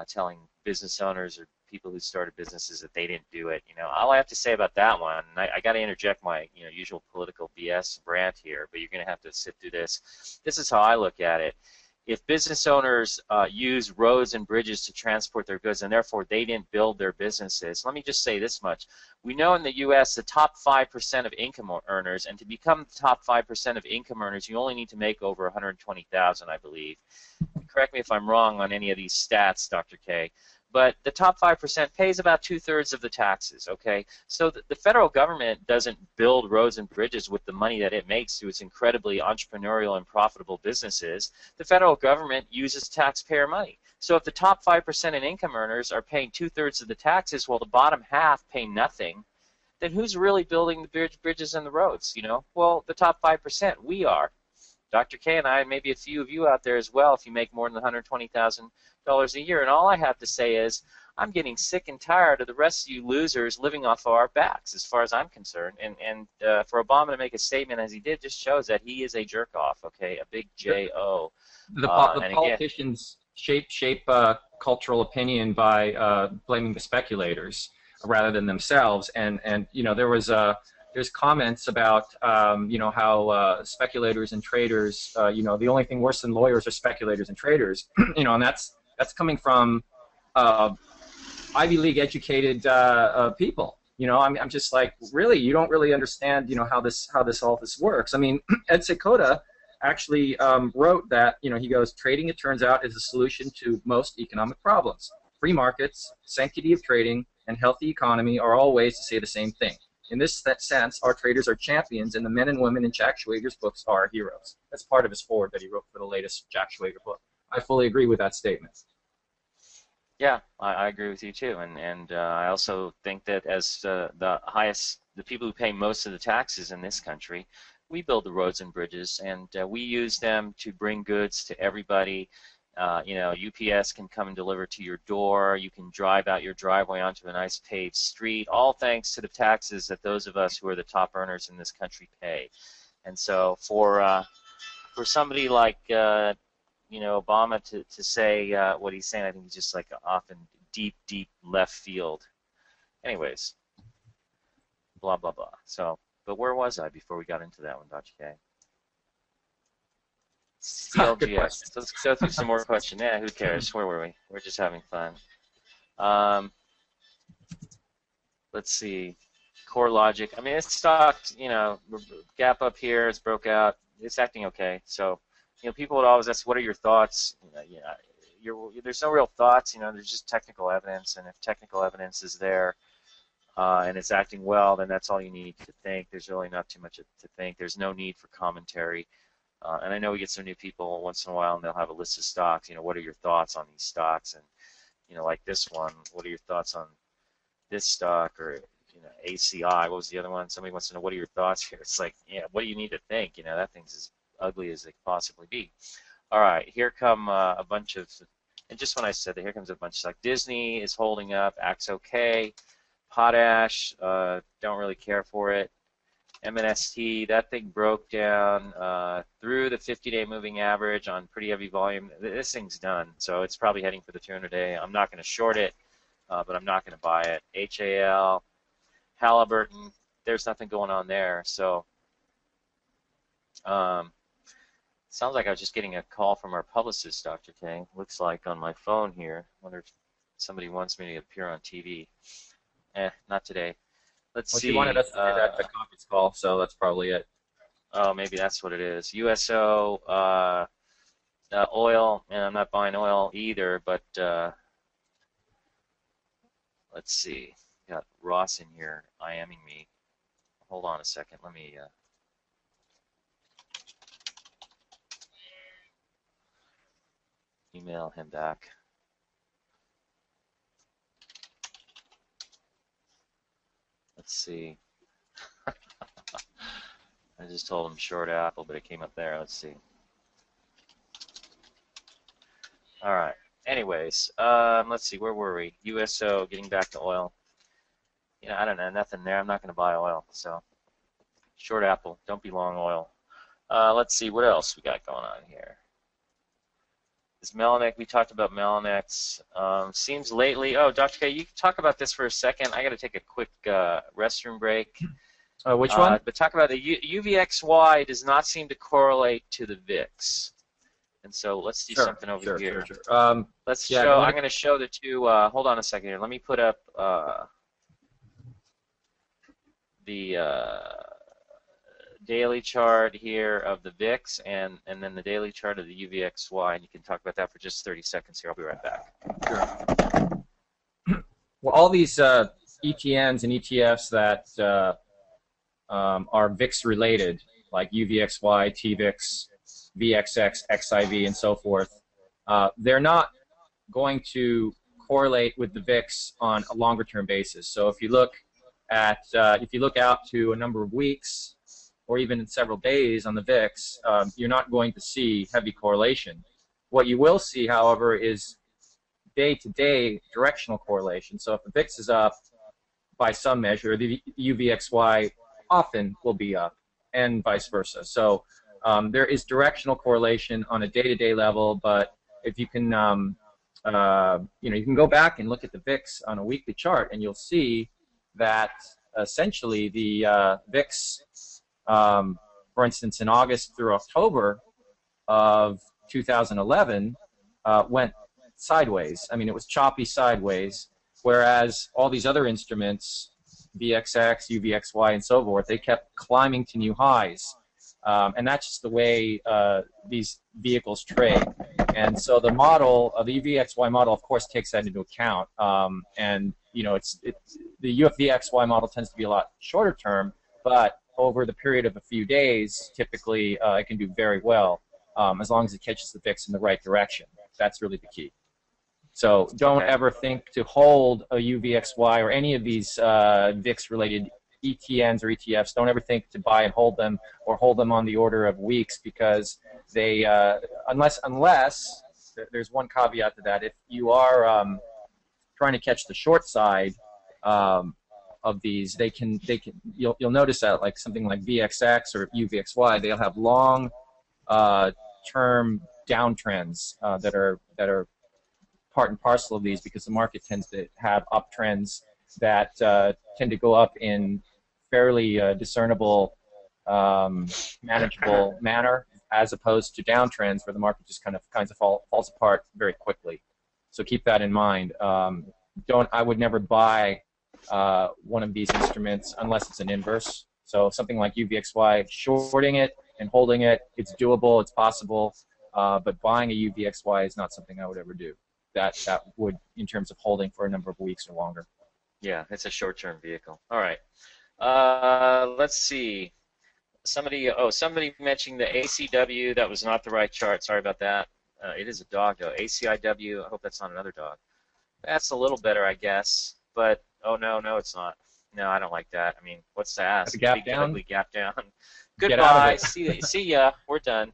Speaker 1: telling business owners or people who started businesses that they didn't do it. You know, all I have to say about that one, and I got to interject my usual political BS rant here, but you're going to have to sit through this. This is how I look at it. If business owners use roads and bridges to transport their goods and therefore they didn't build their businesses, let me just say this much. We know in the U.S. the top 5% of income earners, and to become the top 5% of income earners, you only need to make over $120,000, I believe. Correct me if I'm wrong on any of these stats, Dr. K. But the top 5% pays about 2/3 of the taxes, okay? So the federal government doesn't build roads and bridges with the money that it makes through its incredibly entrepreneurial and profitable businesses. The federal government uses taxpayer money. So if the top 5% in income earners are paying 2/3 of the taxes while the bottom half pay nothing, then who's really building the bridges and the roads, you know? Well, the top 5%, we are. Dr. K and I, maybe a few of you out there as well, if you make more than $120,000 a year. And all I have to say is I'm getting sick and tired of the rest of you losers living off of our backs, as far as I'm concerned. And for Obama to make a statement as he did just shows that he is a jerk-off, okay, a big J-O.
Speaker 2: The politicians shape cultural opinion by blaming the speculators rather than themselves. And you know, there's comments about how speculators and traders, the only thing worse than lawyers are speculators and traders, and that's coming from Ivy League educated people, I'm just like, really, you don't really understand, how all this works. I mean, Ed Seykota actually wrote that, he goes, trading, it turns out, is a solution to most economic problems. Free markets, sanctity of trading, and healthy economy are all ways to say the same thing. In that sense, our traders are champions, and the men and women in Jack Schwager's books are heroes. That's part of his foreword that he wrote for the latest Jack Schwager book. I fully agree with that statement.
Speaker 1: Yeah, I agree with you too, and I also think that as the people who pay most of the taxes in this country, we build the roads and bridges, and we use them to bring goods to everybody. UPS can come and deliver to your door. You can drive out your driveway onto a nice paved street, all thanks to the taxes that those of us who are the top earners in this country pay. And so for somebody like Obama to say what he's saying, I think he's just like off in deep left field. Anyways, blah blah blah. So, but where was I before we got into that one, Dr. K? CLGS. Let's go through some more questions. Yeah, who cares? Where were we? We're just having fun. Let's see. Core Logic. I mean, it's stocked, gap up here. It's broke out. It's acting okay. So, people would always ask, what are your thoughts? There's no real thoughts. There's just technical evidence. And if technical evidence is there and it's acting well, then that's all you need to think. There's really not too much to think. There's no need for commentary. And I know we get some new people once in a while, and they'll have a list of stocks. What are your thoughts on these stocks? And like this one, what are your thoughts on this stock? Or ACI, what was the other one? Somebody wants to know, what are your thoughts here? It's like, what do you need to think? That thing's as ugly as it could possibly be. All right, here come a bunch of, and just when I said that, here comes a bunch of stock. Disney is holding up, acts okay. Potash, don't really care for it. MNST, that thing broke down through the 50-day moving average on pretty heavy volume. This thing's done, so it's probably heading for the 200-day. I'm not going to short it, but I'm not going to buy it. HAL, Halliburton, there's nothing going on there. So sounds like I was just getting a call from our publicist, Dr. K. Looks like on my phone here. Wonder if somebody wants me to appear on TV. Not today. Let's see.
Speaker 2: She wanted us to do that the conference call, so that's probably it.
Speaker 1: Oh, maybe that's what it is. USO, oil, and I'm not buying oil either, but let's see. Got Ross in here IMing me. Hold on a second. Let me email him back. Let's see. I just told him short Apple, but it came up there. Let's see. All right. Anyways, let's see. Where were we? USO, getting back to oil. I don't know. Nothing there. I'm not going to buy oil. So, short Apple. Don't be long oil. Let's see. What else we got going on here? Is Melanex, we talked about Melanex. Seems lately, Dr. K, you can talk about this for a second. I got to take a quick restroom break.
Speaker 2: Which one?
Speaker 1: But talk about the UVXY does not seem to correlate to the VIX. And so let's do something over here.
Speaker 2: Sure.
Speaker 1: Let's show, I'm going to show the two, hold on a second here. Let me put up the daily chart here of the VIX and then the daily chart of the UVXY, and you can talk about that for just 30 seconds here. I'll be right back.
Speaker 2: Sure. Well, all these ETNs and ETFs that are VIX related, like UVXY, TVIX, VXX, XIV, and so forth, they're not going to correlate with the VIX on a longer term basis. So if you look at out to a number of weeks or even in several days on the VIX, you're not going to see heavy correlation. What you will see, however, is day-to-day directional correlation. So if the VIX is up by some measure, the UVXY often will be up, and vice versa. So there is directional correlation on a day-to-day level, but if you can, you can go back and look at the VIX on a weekly chart, and you'll see that essentially the VIX, for instance, in August through October of 2011, went sideways. I mean, it was choppy sideways, whereas all these other instruments VXX, UVXY, and so forth, they kept climbing to new highs. And that's just the way these vehicles trade. And so the model, the UVXY model, of course, takes that into account. And you know, the UVXY model tends to be a lot shorter term, but over the period of a few days, typically it can do very well, as long as it catches the VIX in the right direction. That's really the key. So don't ever think to hold a UVXY or any of these VIX-related ETNs or ETFs. Don't ever think to buy and hold them, or hold them on the order of weeks, because they, unless there's one caveat to that. If you are trying to catch the short side of these, you'll notice that like something like VXX or UVXY, they'll have long term downtrends that are part and parcel of these, because the market tends to have uptrends that tend to go up in fairly discernible, manageable manner, as opposed to downtrends where the market just kind of falls apart very quickly. So keep that in mind. I would never buy one of these instruments unless it's an inverse. So something like UVXY, shorting it and holding it, it's doable, it's possible, but buying a UVXY is not something I would ever do. That would, in terms of holding for a number of weeks or longer.
Speaker 1: Yeah, it's a short-term vehicle. All right. Let's see. Somebody mentioned the ACW. That was not the right chart. Sorry about that. It is a dog, though. ACIW. I hope that's not another dog. That's a little better, I guess. But, oh, no, it's not. No, I don't like that. I mean, what's to ask?
Speaker 2: Gap down?
Speaker 1: Ugly gap down. Goodbye. See ya. We're done.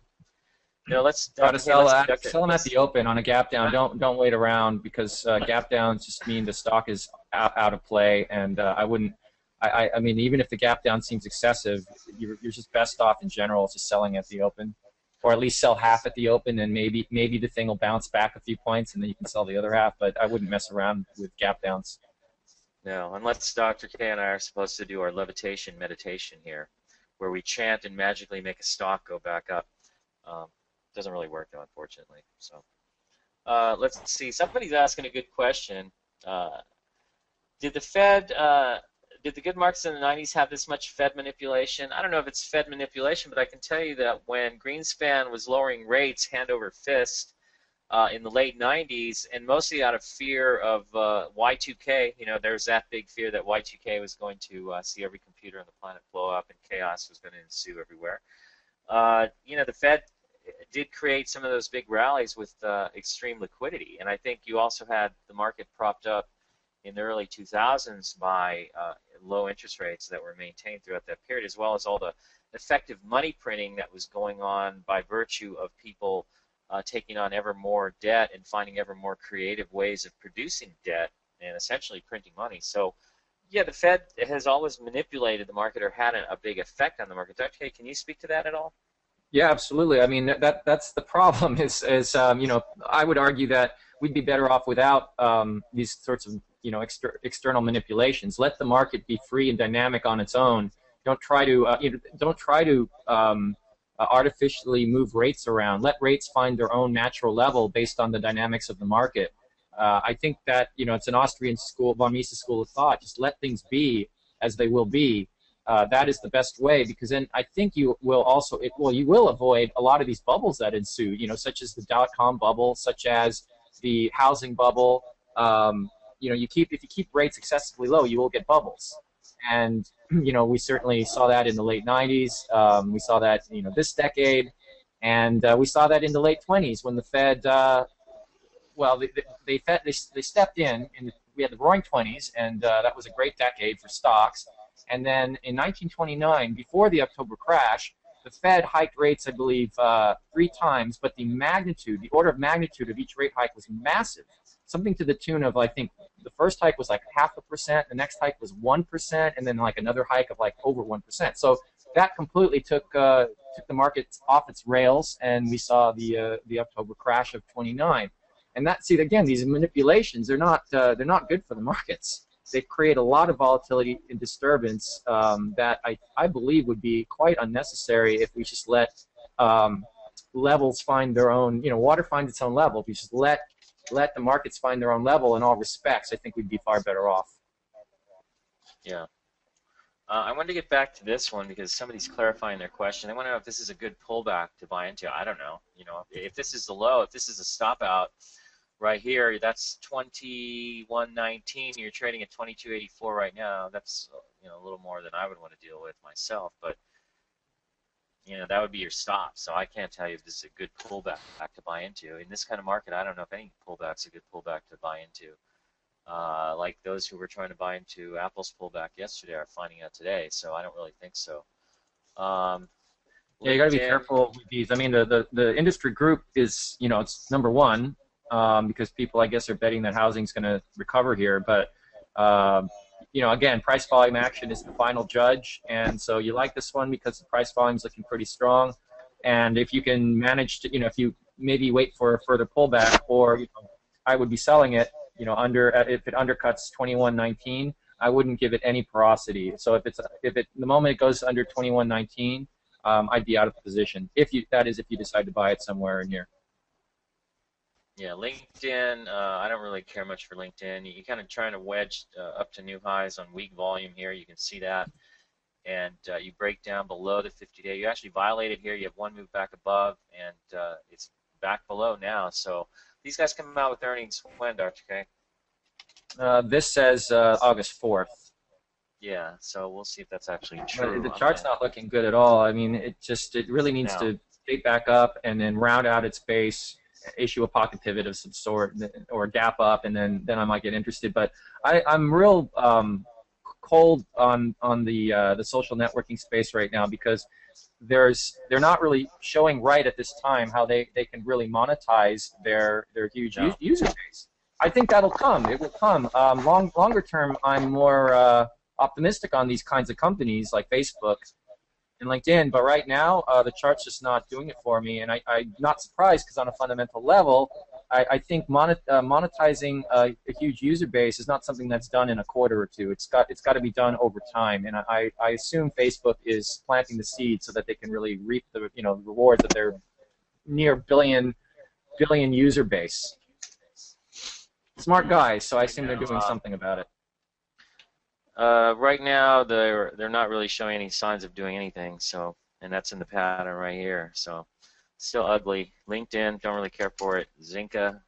Speaker 1: No, let's
Speaker 2: try to sell them at the open on a gap down. Don't wait around, because gap downs just mean the stock is out of play, and I wouldn't. I mean, even if the gap down seems excessive, you're just best off in general just selling at the open, or at least sell half at the open, and maybe the thing will bounce back a few points, and then you can sell the other half. But I wouldn't mess around with gap downs.
Speaker 1: No, unless Dr. K and I are supposed to do our levitation meditation here, where we chant and magically make a stock go back up. Doesn't really work, though, unfortunately. So let's see. Somebody's asking a good question. Did the good markets in the 90s have this much Fed manipulation? I don't know if it's Fed manipulation, but I can tell you that when Greenspan was lowering rates hand over fist in the late 90s, and mostly out of fear of Y2K, you know, there's that big fear that Y2K was going to see every computer on the planet blow up and chaos was going to ensue everywhere. You know, the Fed did create some of those big rallies with extreme liquidity, and I think you also had the market propped up in the early 2000s by low interest rates that were maintained throughout that period, as well as all the effective money printing that was going on by virtue of people taking on ever more debt and finding ever more creative ways of producing debt and essentially printing money. So, yeah, the Fed has always manipulated the market or had a big effect on the market. Dr. K, can you speak to that at all?
Speaker 2: Yeah, absolutely. I mean, that's the problem. Is you know, I would argue that we'd be better off without these sorts of, you know, external manipulations. Let the market be free and dynamic on its own. Don't try to artificially move rates around. Let rates find their own natural level based on the dynamics of the market. I think that, you know, it's an Austrian school, von Mises school of thought. Just let things be as they will be. That is the best way, because then I think you will also you will avoid a lot of these bubbles that ensue, you know, such as the dot-com bubble, such as the housing bubble. You know, if you keep rates excessively low, you will get bubbles, and you know, we certainly saw that in the late 90s. We saw that, you know, this decade, and we saw that in the late 20s when the Fed, they stepped in, and we had the Roaring 20s, and that was a great decade for stocks. And then in 1929, before the October crash, the Fed hiked rates, I believe, 3 times, but the order of magnitude of each rate hike was massive. Something to the tune of, I think, the first hike was like 0.5%, the next hike was 1%, and then like another hike of like over 1%. So that completely took the market off its rails, and we saw the October crash of '29. And again, these manipulations, they're not good for the markets. They create a lot of volatility and disturbance that I believe would be quite unnecessary if we just let levels find their own, you know, water finds its own level. If we just let let the markets find their own level in all respects, I think we'd be far better off.
Speaker 1: Yeah. I wanted to get back to this one because somebody's clarifying their question. They want to know if this is a good pullback to buy into. I don't know. You know, if this is the low, if this is a stop out right here, that's 21.19. You're trading at 22.84 right now. That's a little more than I would want to deal with myself. But that would be your stop. So I can't tell you if this is a good pullback to buy into. In this kind of market, I don't know if any pullback's a good pullback to buy into. Like those who were trying to buy into Apple's pullback yesterday are finding out today, so I don't really think so.
Speaker 2: Yeah, you got to be careful with these. I mean, the industry group is, it's number one because people, I guess, are betting that housing's going to recover here. But, again, price volume action is the final judge, and so you like this one because the price volume's looking pretty strong. And if you can manage to, if you maybe wait for a further pullback, or I would be selling it. If it undercuts 21.19, I wouldn't give it any porosity. So if the moment it goes under 21.19, I'd be out of the position. That is if you decide to buy it somewhere in here.
Speaker 1: Yeah, LinkedIn. I don't really care much for LinkedIn. You're kind of trying to wedge up to new highs on weak volume here. You can see that, and you break down below the 50-day. You actually violated here. You have one move back above, and it's back below now. So. These guys come out with earnings when, Dr. K?
Speaker 2: This says August 4th.
Speaker 1: Yeah, so we'll see if that's actually true.
Speaker 2: The chart's not looking good at all. I mean, it really needs to skate back up and then round out its base, issue a pocket pivot of some sort, or gap up, and then I might get interested. But I'm real cold on the social networking space right now because they're not really showing right at this time how they can really monetize their huge user base. I think that'll come. It will come. Longer term, I'm more optimistic on these kinds of companies like Facebook and LinkedIn. But right now, the chart's just not doing it for me, and I'm not surprised because on a fundamental level, I think monetizing a huge user base is not something that's done in a quarter or two. It's got to be done over time, and I assume Facebook is planting the seed so that they can really reap the rewards of their near billion user base. Smart guys, so I assume they're doing something about it.
Speaker 1: Right now, they're not really showing any signs of doing anything. So, and that's in the pattern right here. So. Still ugly. LinkedIn, don't really care for it. Zynga,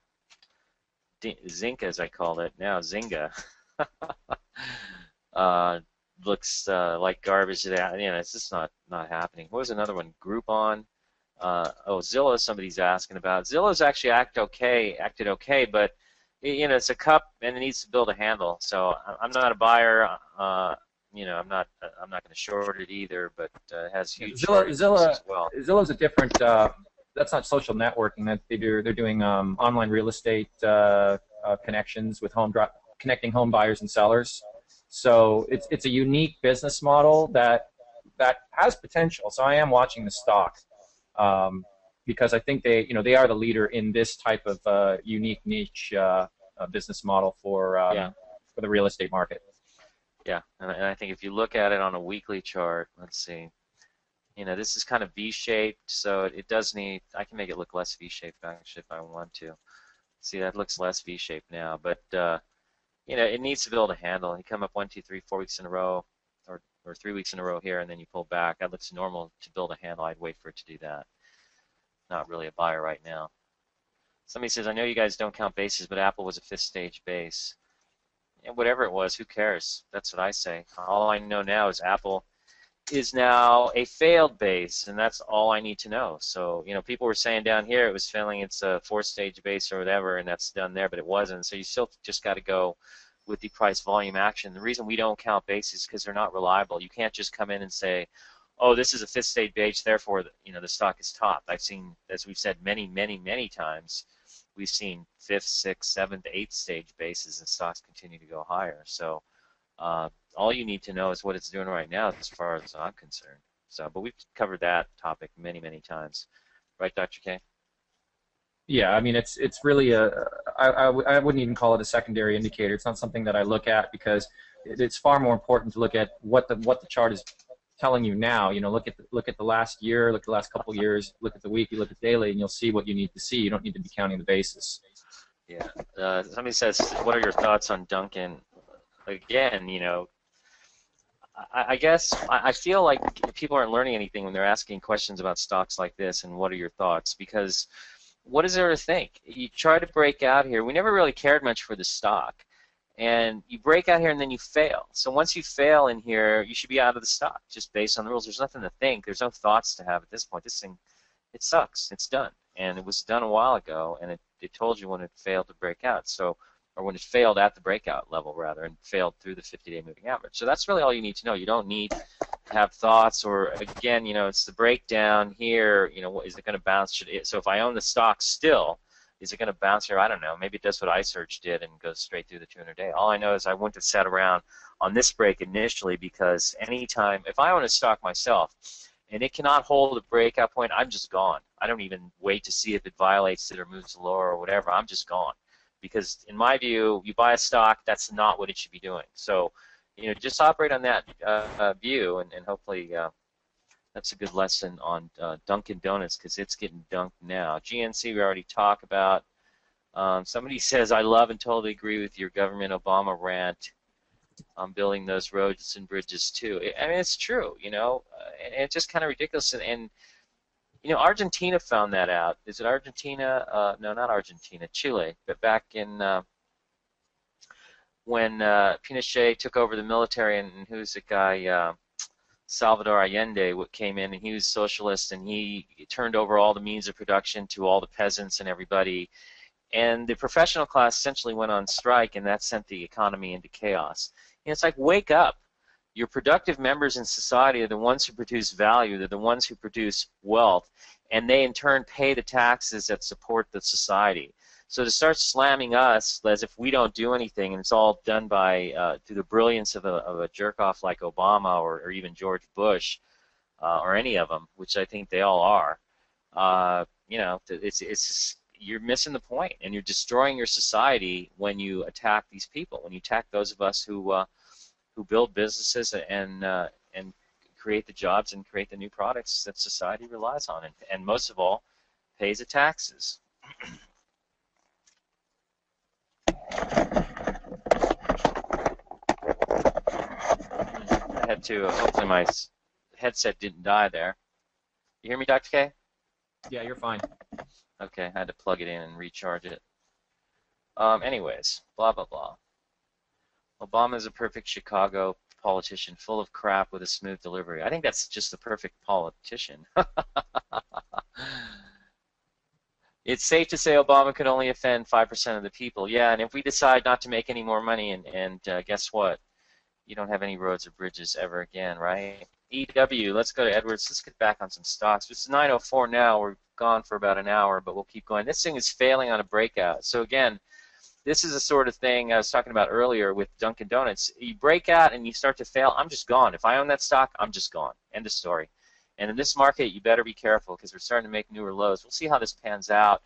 Speaker 1: as I called it now, Zynga, looks like garbage. It's just not happening. What was another one? Groupon. Zillow. Somebody's asking about. Zillow's actually acted okay, but it's a cup and it needs to build a handle. So I'm not a buyer. I'm not going to short it either, but it has huge
Speaker 2: Zillow
Speaker 1: as well.
Speaker 2: Zillow's a different. That's not social networking. That they're doing online real estate connections with connecting home buyers and sellers. So it's a unique business model that has potential. So I am watching the stock because I think they are the leader in this type of unique niche business model for the real estate market.
Speaker 1: Yeah, and I think if you look at it on a weekly chart, let's see, this is kind of V-shaped, so it does need, I can make it look less V-shaped actually if I want to. See, that looks less V-shaped now, but, it needs to build a handle. You come up 1, 2, 3, 4 weeks in a row, or 3 weeks in a row here, and then you pull back. That looks normal to build a handle. I'd wait for it to do that. Not really a buyer right now. Somebody says, I know you guys don't count bases, but Apple was a 5th stage base. And whatever it was, who cares? That's what I say. All I know now is Apple is now a failed base, and that's all I need to know. So, people were saying down here it was failing its 4th-stage base or whatever, and that's done there, but it wasn't. So you still just got to go with the price volume action. The reason we don't count bases is because they're not reliable. You can't just come in and say, oh, this is a 5th-stage base, therefore, the stock is topped. I've seen, as we've said many, many, many times, we've seen 5th, 6th, 7th, 8th stage bases, and stocks continue to go higher. So all you need to know is what it's doing right now as far as I'm concerned. So, but we've covered that topic many, many times. Right, Dr. K?
Speaker 2: Yeah, I mean, it's really I wouldn't even call it a secondary indicator. It's not something that I look at because it's far more important to look at what the chart is telling you now. Look at the last year, look at the last couple years, look at the weekly, look at daily, and you'll see what you need to see. You don't need to be counting the bases.
Speaker 1: Yeah. Somebody says, what are your thoughts on Duncan? Again, I guess I feel like people aren't learning anything when they're asking questions about stocks like this and what are your thoughts, because what is there to think? You try to break out here. We never really cared much for the stock. And you break out here and then you fail. So once you fail in here, you should be out of the stock just based on the rules. There's nothing to think. There's no thoughts to have at this point. This thing, it sucks. It's done. And it was done a while ago, and it told you when it failed to break out. So, or when it failed at the breakout level, rather, and failed through the 50-day moving average. So that's really all you need to know. You don't need to have thoughts, or again, it's the breakdown here. Is it going to bounce? So if I own the stock still, is it going to bounce here? I don't know. Maybe it does what iSearch did and goes straight through the 200-day. All I know is I wouldn't have sat around on this break initially, because anytime, if I own a stock myself and it cannot hold a breakout point, I'm just gone. I don't even wait to see if it violates it or moves lower or whatever. I'm just gone. Because in my view, you buy a stock, that's not what it should be doing. So, just operate on that view, and hopefully that's a good lesson on Dunkin' Donuts, because it's getting dunked now. GNC we already talked about. Somebody says, I love and totally agree with your government Obama rant on building those roads and bridges too. I mean, it's true, and it's just kind of ridiculous. And Argentina found that out. Is it Argentina? No, not Argentina. Chile. But back in when Pinochet took over the military, and who's the guy? Salvador Allende came in, and he was socialist, and he turned over all the means of production to all the peasants and everybody. And the professional class essentially went on strike, and that sent the economy into chaos. It's like, wake up. Your productive members in society are the ones who produce value. They're the ones who produce wealth, and they in turn pay the taxes that support the society. So to start slamming us as if we don't do anything, and it's all done by through the brilliance of a jerk-off like Obama or even George Bush or any of them, which I think they all are, it's just, you're missing the point, and you're destroying your society when you attack these people, when you attack those of us who build businesses and create the jobs and create the new products that society relies on, and most of all, pays the taxes. I had to, hopefully my headset didn't die there. You hear me, Dr. K?
Speaker 2: Yeah, you're fine.
Speaker 1: Okay, I had to plug it in and recharge it. Anyways, blah, blah, blah. Obama is a perfect Chicago politician, full of crap with a smooth delivery. I think that's just the perfect politician. It's safe to say Obama could only offend 5% of the people. Yeah, and if we decide not to make any more money, and guess what? You don't have any roads or bridges ever again, right? EW, let's go to Edwards. Let's get back on some stocks. It's 9:04 now. We're gone for about an hour, but we'll keep going. This thing is failing on a breakout. So again, this is the sort of thing I was talking about earlier with Dunkin' Donuts. You break out and you start to fail, I'm just gone. If I own that stock, I'm just gone. End of story. And in this market, you better be careful, because we're starting to make newer lows. We'll see how this pans out.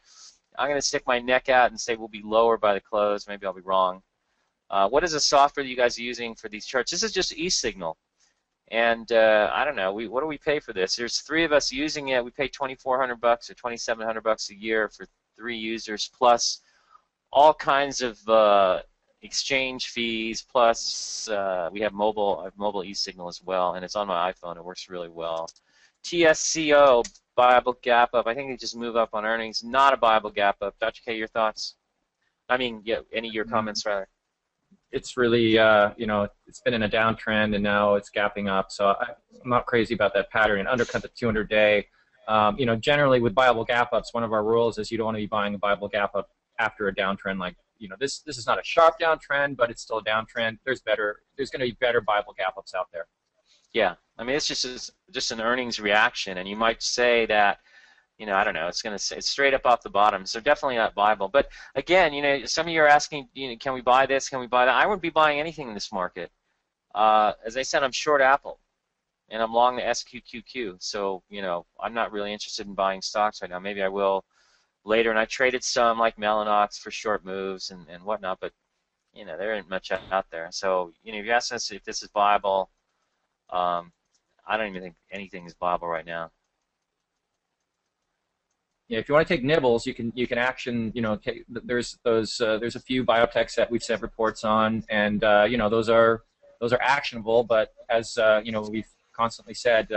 Speaker 1: I'm going to stick my neck out and say we'll be lower by the close. Maybe I'll be wrong. What is the software that you guys are using for these charts? This is just eSignal. And I don't know. What do we pay for this? There's 3 of us using it. We pay $2,400 or $2,700 a year for 3 users, plus all kinds of exchange fees. Plus we have mobile eSignal as well, and it's on my iPhone. It works really well. TSCO, Bible gap up. I think they just move up on earnings. Not a Bible gap up. Dr. K, your thoughts? I mean, yeah, any of your comments, rather.
Speaker 2: It's really, it's been in a downtrend, and now it's gapping up. So I'm not crazy about that pattern. And undercut the 200-day. Generally with Bible gap ups, one of our rules is you don't want to be buying a Bible gap up after a downtrend. Like, this is not a sharp downtrend, but it's still a downtrend. There's going to be better Bible gap ups out there.
Speaker 1: Yeah, I mean, it's just an earnings reaction, and you might say that, I don't know, it's straight up off the bottom, so definitely not Bible. But again, some of you are asking, can we buy this? Can we buy that? I wouldn't be buying anything in this market. As I said, I'm short Apple, and I'm long the SQQQ. So I'm not really interested in buying stocks right now. Maybe I will later. And I traded some like Mellanox for short moves and whatnot, but there ain't much out there. So if you ask us if this is Bible, I don't even think anything is Bible right now.
Speaker 2: Yeah, if you want to take nibbles, you can action. There's a few biotechs that we've sent reports on, and those are those are actionable, but as we've constantly said,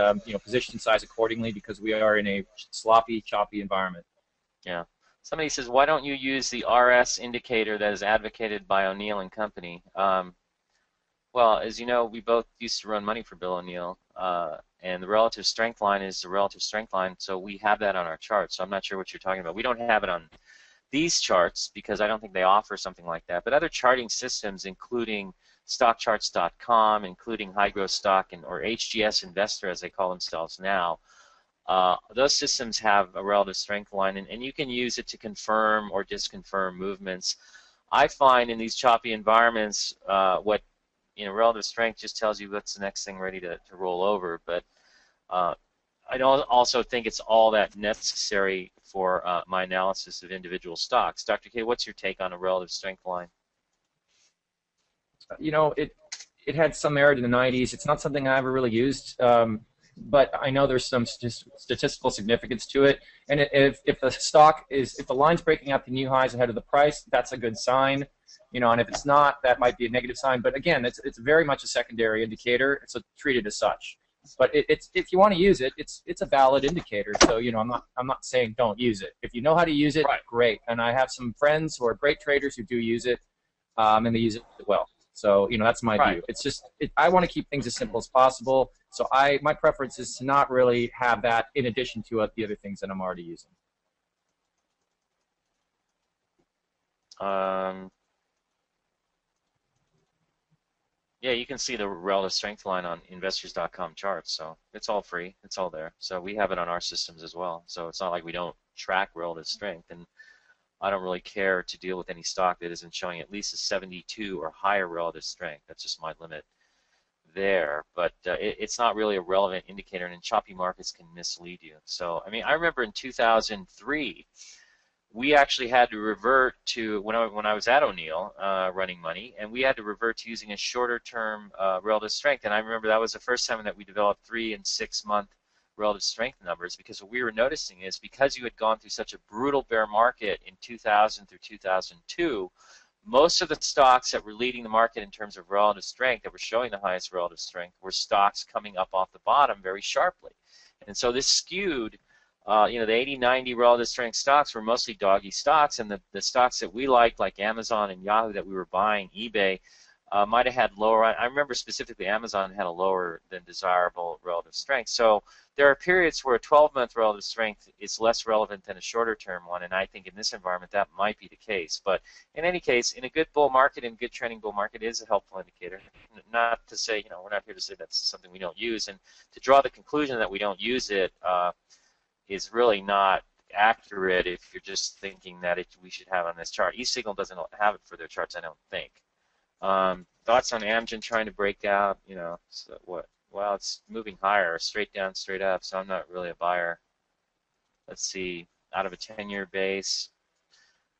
Speaker 2: position size accordingly because we are in a sloppy, choppy environment.
Speaker 1: Yeah. Somebody says, why don't you use the RS indicator that is advocated by O'Neill and Company? Well, as you know, we both used to run money for Bill O'Neill, and the relative strength line is the relative strength line, so we have that on our chart. So I'm not sure what you're talking about. We don't have it on these charts because I don't think they offer something like that. But other charting systems, including StockCharts.com, including High Growth Stock or HGS Investor, as they call themselves now, those systems have a relative strength line, and you can use it to confirm or disconfirm movements. I find in these choppy environments, what relative strength just tells you what's the next thing ready to roll over. But I don't also think it's all that necessary for my analysis of individual stocks. Dr. K, what's your take on a relative strength line?
Speaker 2: It had some merit in the 90s. It's not something I ever really used. But I know there's some statistical significance to it. And if the line's breaking out to new highs ahead of the price, that's a good sign. And if it's not, that might be a negative sign. But again, it's very much a secondary indicator. It's treated as such. But if you want to use it, it's a valid indicator. So I'm not saying don't use it. If you know how to use it, right, great. And I have some friends who are great traders who do use it, and they use it well. So that's my view. It's just I want to keep things as simple as possible. So my preference is to not really have that in addition to the other things that I'm already using.
Speaker 1: Yeah, you can see the relative strength line on investors.com charts, so it's all free. It's all there. So we have it on our systems as well. So it's not like we don't track relative strength, and I don't really care to deal with any stock that isn't showing at least a 72 or higher relative strength. That's just my limit there. But it's not really a relevant indicator, and in choppy markets can mislead you. So, I remember in 2003, we actually had to revert to, when I was at O'Neill running money, and we had to revert to using a shorter term relative strength. And I remember that was the first time that we developed 3 and 6 month relative strength numbers, because what we were noticing is because you had gone through such a brutal bear market in 2000 through 2002, most of the stocks that were leading the market in terms of relative strength, that were showing the highest relative strength, were stocks coming up off the bottom very sharply. And so this skewed, the 80, 90 relative strength stocks were mostly doggy stocks, and the stocks that we liked, like Amazon and Yahoo that we were buying, eBay, might have had lower. I remember specifically Amazon had a lower than desirable relative strength. So there are periods where a 12-month relative strength is less relevant than a shorter-term one, and I think in this environment that might be the case. But in any case, in a good bull market and good trending bull market, it is a helpful indicator. Not to say, we're not here to say that's something we don't use, and to draw the conclusion that we don't use it is really not accurate if you're just thinking that we should have on this chart. eSignal doesn't have it for their charts, I don't think. Thoughts on Amgen trying to break out? So what? Well, it's moving higher, straight down, straight up, so I'm not really a buyer. Let's see, out of a 10-year base.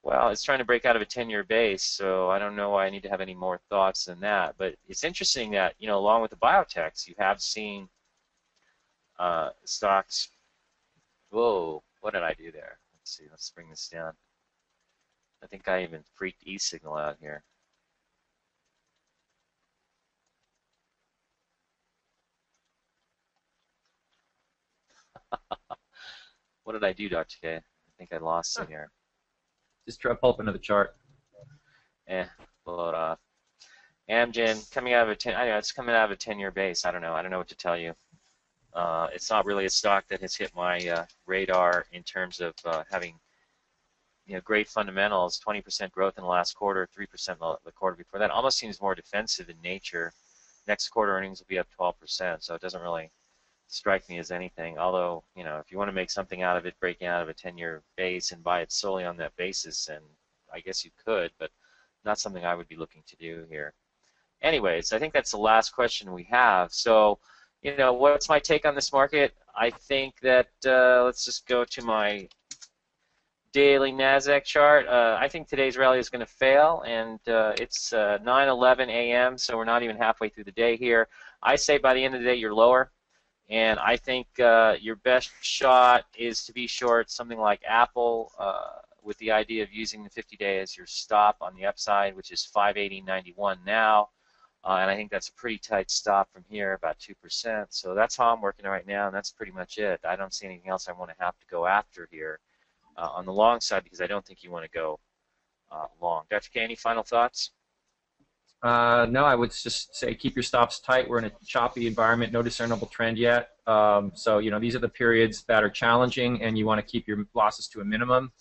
Speaker 1: Well, it's trying to break out of a 10-year base, so I don't know why I need to have any more thoughts than that. But it's interesting that, along with the biotechs, you have seen stocks. Whoa, what did I do there? Let's see, let's bring this down. I think I even freaked eSignal out here. What did I do, Dr. K? I think I lost it here.
Speaker 2: Just try pull up another chart.
Speaker 1: Blow it off. Amgen coming out of a 10. I know it's coming out of a 10-year base. I don't know what to tell you. It's not really a stock that has hit my radar in terms of having great fundamentals. 20% growth in the last quarter, 3% the quarter before that. Almost seems more defensive in nature. Next quarter earnings will be up 12%, so it doesn't really strike me as anything. Although, if you want to make something out of it, breaking out of a 10-year base and buy it solely on that basis, and I guess you could, but not something I would be looking to do here. Anyways, I think that's the last question we have. So, what's my take on this market? I think that, let's just go to my daily NASDAQ chart. I think today's rally is going to fail, and it's 9:11 a.m., so we're not even halfway through the day here. I say by the end of the day, you're lower. And I think your best shot is to be short something like Apple with the idea of using the 50-day as your stop on the upside, which is 580.91 now. And I think that's a pretty tight stop from here, about 2%. So that's how I'm working right now, and that's pretty much it. I don't see anything else I want to have to go after here on the long side because I don't think you want to go long. Dr. K, any final thoughts?
Speaker 2: No, I would just say keep your stops tight. We're in a choppy environment, no discernible trend yet. So, you know, these are the periods that are challenging, and you want to keep your losses to a minimum.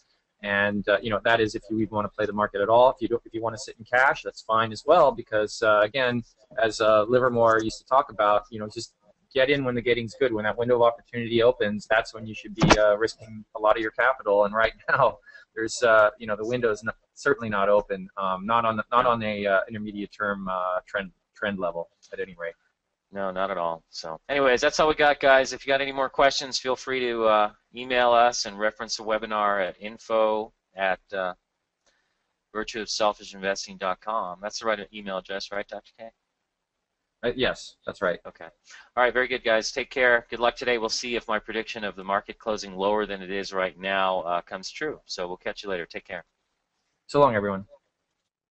Speaker 2: And you know, that is if you even want to play the market at all. If you want to sit in cash, that's fine as well. Because again, as Livermore used to talk about, you know, just get in when the getting's good. When that window of opportunity opens, that's when you should be risking a lot of your capital. And right now, there's you know, the window is certainly not open, not on a intermediate term trend level at any rate.
Speaker 1: No, not at all. So anyways, that's all we got, guys. If you got any more questions, feel free to email us and reference the webinar at info@virtueofselfishinvesting.com. That's the right email address, right, Dr. K?
Speaker 2: Yes, that's right.
Speaker 1: Okay. All right, very good, guys. Take care. Good luck today. We'll see if my prediction of the market closing lower than it is right now comes true. So we'll catch you later. Take care.
Speaker 2: So long, everyone.